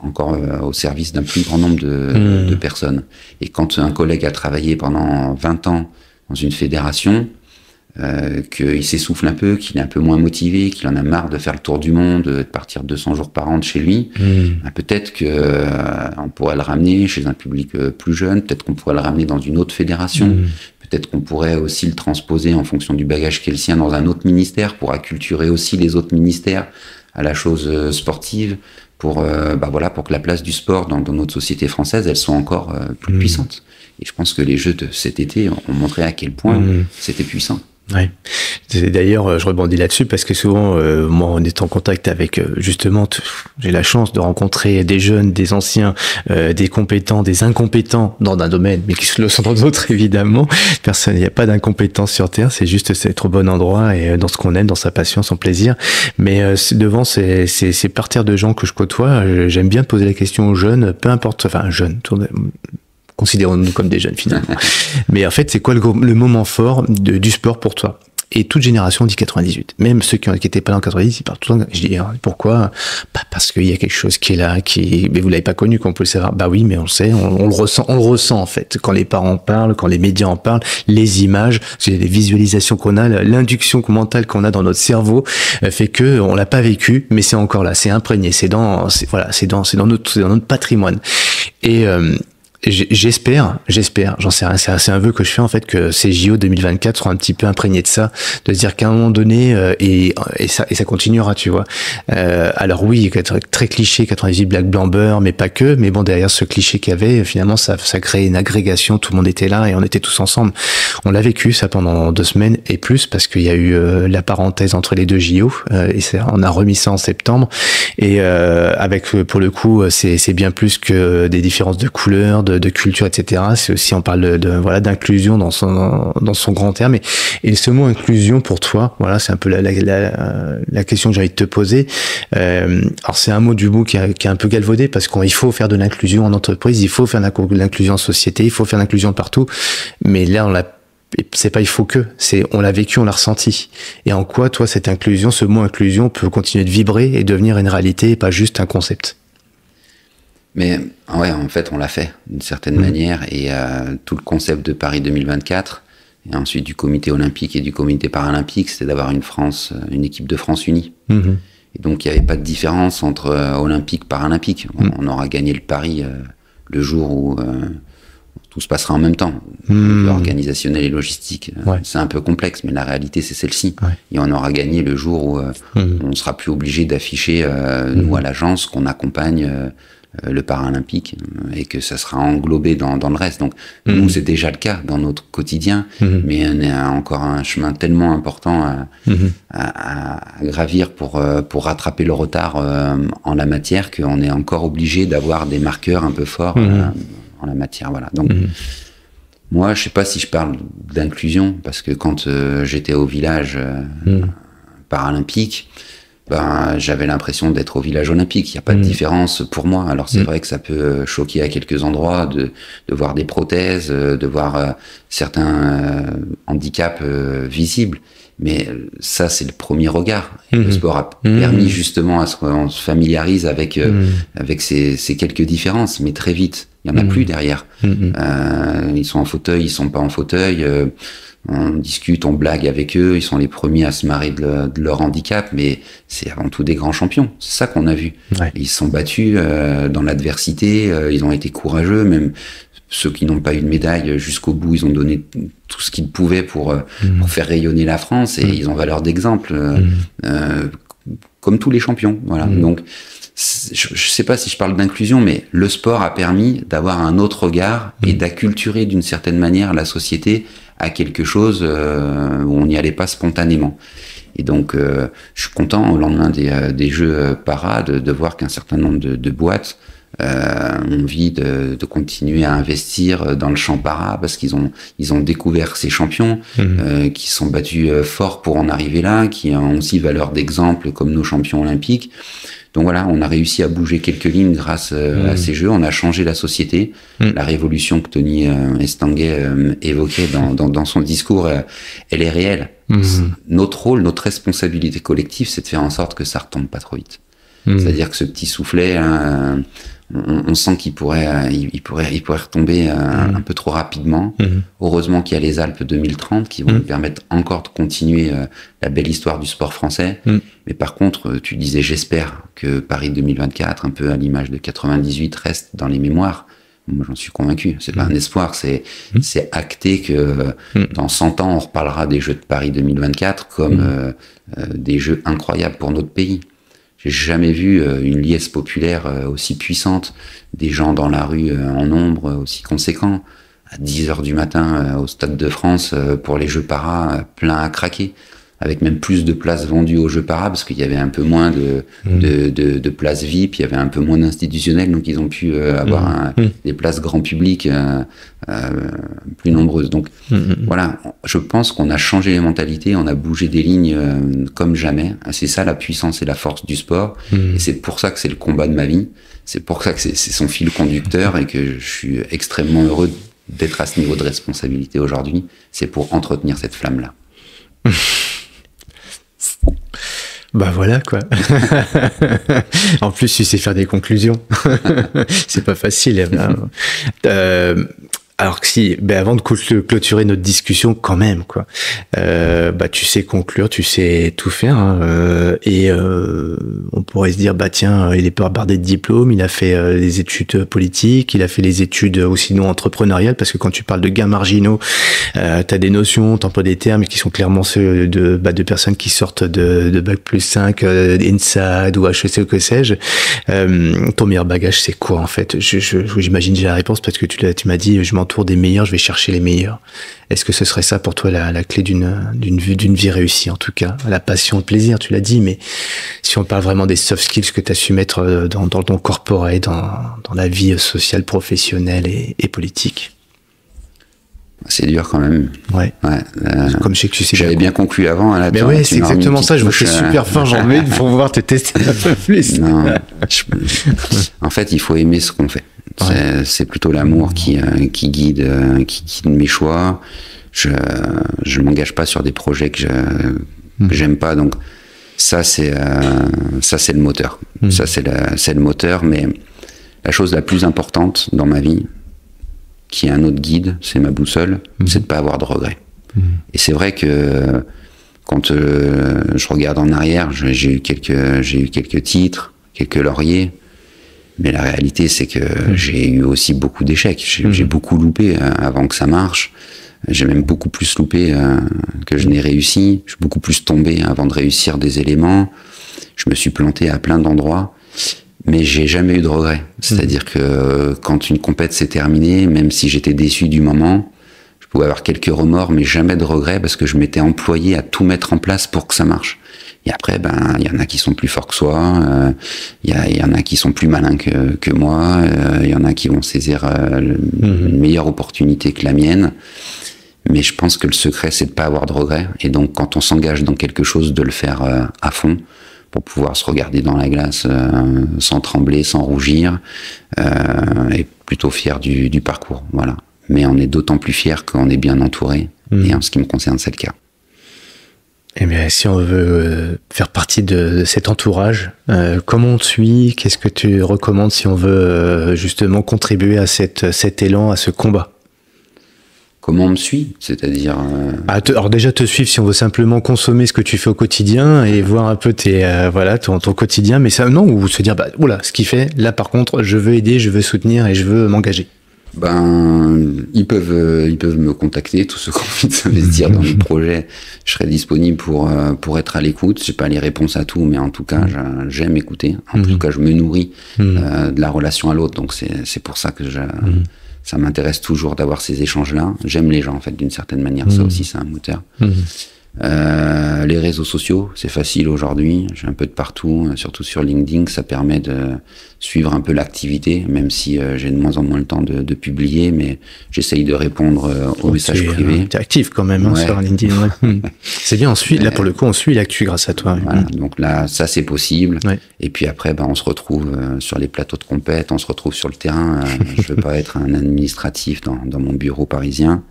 encore au service d'un plus grand nombre de personnes. Et quand un collègue a travaillé pendant 20 ans dans une fédération, qu'il s'essouffle un peu, qu'il est un peu moins motivé, qu'il en a marre de faire le tour du monde, de partir 200 jours par an de chez lui, peut-être que on pourrait le ramener chez un public plus jeune, peut-être qu'on pourrait le ramener dans une autre fédération, peut-être qu'on pourrait aussi le transposer en fonction du bagage qui est le sien dans un autre ministère pour acculturer aussi les autres ministères à la chose sportive, pour pour que la place du sport dans notre société française, elle soit encore plus puissante. Et je pense que les Jeux de cet été ont montré à quel point c'était puissant. Ouais. D'ailleurs, je rebondis là-dessus parce que souvent, moi, on est en contact avec, justement, j'ai la chance de rencontrer des jeunes, des anciens, des compétents, des incompétents dans un domaine, mais qui le sont dans d'autres, évidemment. Personne, il n'y a pas d'incompétence sur Terre, c'est juste être au bon endroit et dans ce qu'on aime, dans sa passion, son plaisir. Mais devant ces parterres de gens que je côtoie, j'aime bien poser la question aux jeunes, peu importe, enfin, jeunes, considérons-nous comme des jeunes finalement. Mais en fait, c'est quoi le moment fort du sport pour toi? Et toute génération dit 98. Même ceux qui étaient pas là en 90, ils parlent tout le temps. Je dis, pourquoi? Parce qu'il y a quelque chose qui est là, mais vous l'avez pas connu, qu'on peut le savoir. Bah oui, mais on le sait, on le ressent en fait. Quand les parents en parlent, quand les médias en parlent, les images, les visualisations qu'on a, l'induction mentale qu'on a dans notre cerveau, fait que on l'a pas vécu, mais c'est encore là, c'est imprégné, c'est dans notre patrimoine. Et, j'espère, j'en sais rien, c'est un vœu que je fais en fait, que ces JO 2024 seront un petit peu imprégnés de ça, de se dire qu'à un moment donné, et ça continuera, tu vois. Alors oui, très cliché, 98 Black Blanc Beurre, mais pas que, mais bon, derrière ce cliché qu'il y avait, finalement, ça crée une agrégation, tout le monde était là et on était tous ensemble. On l'a vécu ça pendant 2 semaines et plus, parce qu'il y a eu la parenthèse entre les deux JO, et on a remis ça en septembre, et avec, pour le coup, c'est bien plus que des différences de couleurs, de culture, etc. C'est aussi, on parle d'inclusion dans son grand terme. Et ce mot inclusion pour toi, voilà, c'est un peu la question que j'ai envie de te poser. Alors c'est un mot du bout qui est un peu galvaudé parce qu'il faut faire de l'inclusion en entreprise, il faut faire de l'inclusion en société, il faut faire de l'inclusion partout. Mais là, c'est pas il faut que, on l'a vécu, on l'a ressenti. Et en quoi, toi, cette inclusion, ce mot inclusion peut continuer de vibrer et devenir une réalité et pas juste un concept? Mais ouais, en fait, on l'a fait d'une certaine manière, et tout le concept de Paris 2024 et ensuite du comité olympique et du comité paralympique, c'était d'avoir une équipe de France unie. Et donc il n'y avait pas de différence entre olympique, paralympique. On aura gagné le pari le jour où tout se passera en même temps. Organisationnel et logistique, c'est un peu complexe, mais la réalité c'est celle-ci. Et on aura gagné le jour où on sera plus obligé d'afficher nous à l'agence qu'on accompagne le paralympique, et que ça sera englobé dans le reste. Donc nous, c'est déjà le cas dans notre quotidien, mais on a encore un chemin tellement important à gravir pour rattraper le retard en la matière, qu'on est encore obligé d'avoir des marqueurs un peu forts en la matière. Voilà. Donc moi, je sais pas si je parle d'inclusion, parce que quand j'étais au village paralympique, j'avais l'impression d'être au village olympique. Il n'y a pas de différence pour moi. Alors c'est vrai que ça peut choquer à quelques endroits de voir des prothèses, de voir certains handicaps visibles. Mais ça, c'est le premier regard. Et le sport a permis justement à ce qu'on se familiarise avec ces quelques différences, mais très vite, il y en a plus derrière. Ils sont en fauteuil, ils sont pas en fauteuil. On discute, on blague avec eux. Ils sont les premiers à se marrer de leur handicap, mais c'est avant tout des grands champions. C'est ça qu'on a vu. Ouais. Ils se sont battus dans l'adversité. Ils ont été courageux, même ceux qui n'ont pas eu de médaille jusqu'au bout. Ils ont donné tout ce qu'ils pouvaient pour faire rayonner la France, et ils ont valeur d'exemple, comme tous les champions. Voilà. Donc, je sais pas si je parle d'inclusion, mais le sport a permis d'avoir un autre regard et d'acculturer d'une certaine manière la société à quelque chose où on n'y allait pas spontanément. Et donc, je suis content au lendemain des Jeux Para de voir qu'un certain nombre de boîtes ont envie de continuer à investir dans le champ para, parce qu'ils ont découvert ces champions qui sont battus fort pour en arriver là, qui ont aussi valeur d'exemple comme nos champions olympiques. Donc voilà, on a réussi à bouger quelques lignes grâce à ces Jeux. On a changé la société. La révolution que Tony Estanguet évoquait dans son discours, elle est réelle. Notre rôle, notre responsabilité collective, c'est de faire en sorte que ça retombe pas trop vite. C'est-à-dire que ce petit soufflet, on sent qu'il pourrait retomber un peu trop rapidement. Heureusement qu'il y a les Alpes 2030 qui vont nous permettre encore de continuer la belle histoire du sport français. Mais par contre, tu disais, j'espère que Paris 2024, un peu à l'image de 98, reste dans les mémoires. Moi, j'en suis convaincu. C'est pas un espoir, c'est acté que dans 100 ans, on reparlera des Jeux de Paris 2024 comme des Jeux incroyables pour notre pays. J'ai jamais vu une liesse populaire aussi puissante, des gens dans la rue en nombre aussi conséquent, à 10h du matin au Stade de France pour les Jeux Para, plein à craquer, avec même plus de places vendues aux Jeux Para, parce qu'il y avait un peu moins de places VIP, il y avait un peu moins d'institutionnels, donc ils ont pu avoir des places grand public plus nombreuses. Donc voilà, je pense qu'on a changé les mentalités, on a bougé des lignes comme jamais. C'est ça la puissance et la force du sport, et c'est pour ça que c'est le combat de ma vie, c'est pour ça que c'est son fil conducteur, et que je suis extrêmement heureux d'être à ce niveau de responsabilité aujourd'hui. C'est pour entretenir cette flamme-là. Bah voilà quoi. En plus, tu sais faire des conclusions. C'est pas facile. Alors que si, avant de clôturer notre discussion quand même, quoi. Tu sais conclure, tu sais tout faire, hein, et on pourrait se dire, tiens, il est pas bardé de diplômes, il a fait les études politiques, il a fait les études aussi non entrepreneuriales, parce que quand tu parles de gains marginaux, t'as des notions, t'emploies des termes qui sont clairement ceux de personnes qui sortent de Bac plus 5, INSAD ou HEC ou que sais-je. Ton meilleur bagage, c'est quoi en fait? J'imagine j'ai la réponse, parce que tu m'as dit, je m'entoure des meilleurs, je vais chercher les meilleurs. Est-ce que ce serait ça pour toi la clé d'une vie réussie, en tout cas? La passion, le plaisir, tu l'as dit, mais si on parle vraiment des soft skills que tu as su mettre dans ton corporate, dans la vie sociale, professionnelle et politique. C'est dur quand même. Ouais. Comme je sais que tu sais. J'avais bien conclu avant. Là, mais ouais, c'est exactement ça. Je me fais super fin, j'en mets pour pouvoir te tester un peu plus. Non, en fait, il faut aimer ce qu'on fait. C'est plutôt l'amour qui guide mes choix. Je m'engage pas sur des projets que j'aime pas. Donc ça c'est le moteur. Ça c'est le moteur. Mais la chose la plus importante dans ma vie, qui est un autre guide, c'est ma boussole, c'est de pas avoir de regrets. Et c'est vrai que quand je regarde en arrière, j'ai eu quelques titres, quelques lauriers, mais la réalité c'est que j'ai eu aussi beaucoup d'échecs. J'ai beaucoup loupé avant que ça marche. J'ai même beaucoup plus loupé que je n'ai réussi. Je suis beaucoup plus tombé avant de réussir des éléments. Je me suis planté à plein d'endroits. Mais j'ai jamais eu de regrets. C'est-à-dire que quand une compète s'est terminée, même si j'étais déçu du moment, je pouvais avoir quelques remords, mais jamais de regrets, parce que je m'étais employé à tout mettre en place pour que ça marche. Et après, il y en a qui sont plus forts que soi, il y en a qui sont plus malins que moi, il y en a qui vont saisir une meilleure opportunité que la mienne. Mais je pense que le secret, c'est de pas avoir de regrets. Et donc, quand on s'engage dans quelque chose, de le faire à fond, pour pouvoir se regarder dans la glace sans trembler, sans rougir, et plutôt fier du parcours. Voilà. Mais on est d'autant plus fier quand on est bien entouré, et en ce qui me concerne, c'est le cas. Eh bien, si on veut faire partie de cet entourage, comment on te suit? Qu'est-ce que tu recommandes si on veut justement contribuer à cet élan, à ce combat? Comment on me suit? C'est-à-dire... Alors déjà te suivre si on veut simplement consommer ce que tu fais au quotidien et voir un peu ton quotidien, mais ça non, ou se dire oula, ce qu'il fait, là par contre, je veux aider, je veux soutenir et je veux m'engager. Ils peuvent me contacter, tous ceux qui ont envie de s'investir dans les projets. Je serai disponible pour être à l'écoute. J'ai pas les réponses à tout, mais en tout cas, j'aime écouter. En tout cas, je me nourris de la relation à l'autre. Donc c'est pour ça que ça m'intéresse toujours d'avoir ces échanges-là. J'aime les gens, en fait, d'une certaine manière. Ça aussi, c'est un moteur. Les réseaux sociaux, c'est facile aujourd'hui. J'ai un peu de partout, surtout sur LinkedIn. Ça permet de suivre un peu l'activité, même si j'ai de moins en moins le temps de publier, mais j'essaye de répondre aux messages privés. T'es actif quand même sur LinkedIn. Ouais. C'est bien, là pour le coup, on suit l'actu grâce à toi. Voilà, donc là, ça c'est possible. Ouais. Et puis après, on se retrouve sur les plateaux de compète, on se retrouve sur le terrain. Je veux pas être un administratif dans mon bureau parisien.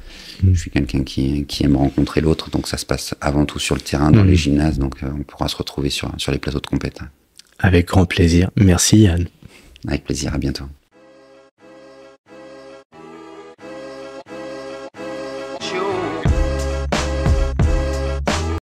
Je suis quelqu'un qui aime rencontrer l'autre, donc ça se passe avant tout sur le terrain, dans les gymnases, donc on pourra se retrouver sur les plateaux de compète. Avec grand plaisir. Merci Yann. Avec plaisir, à bientôt.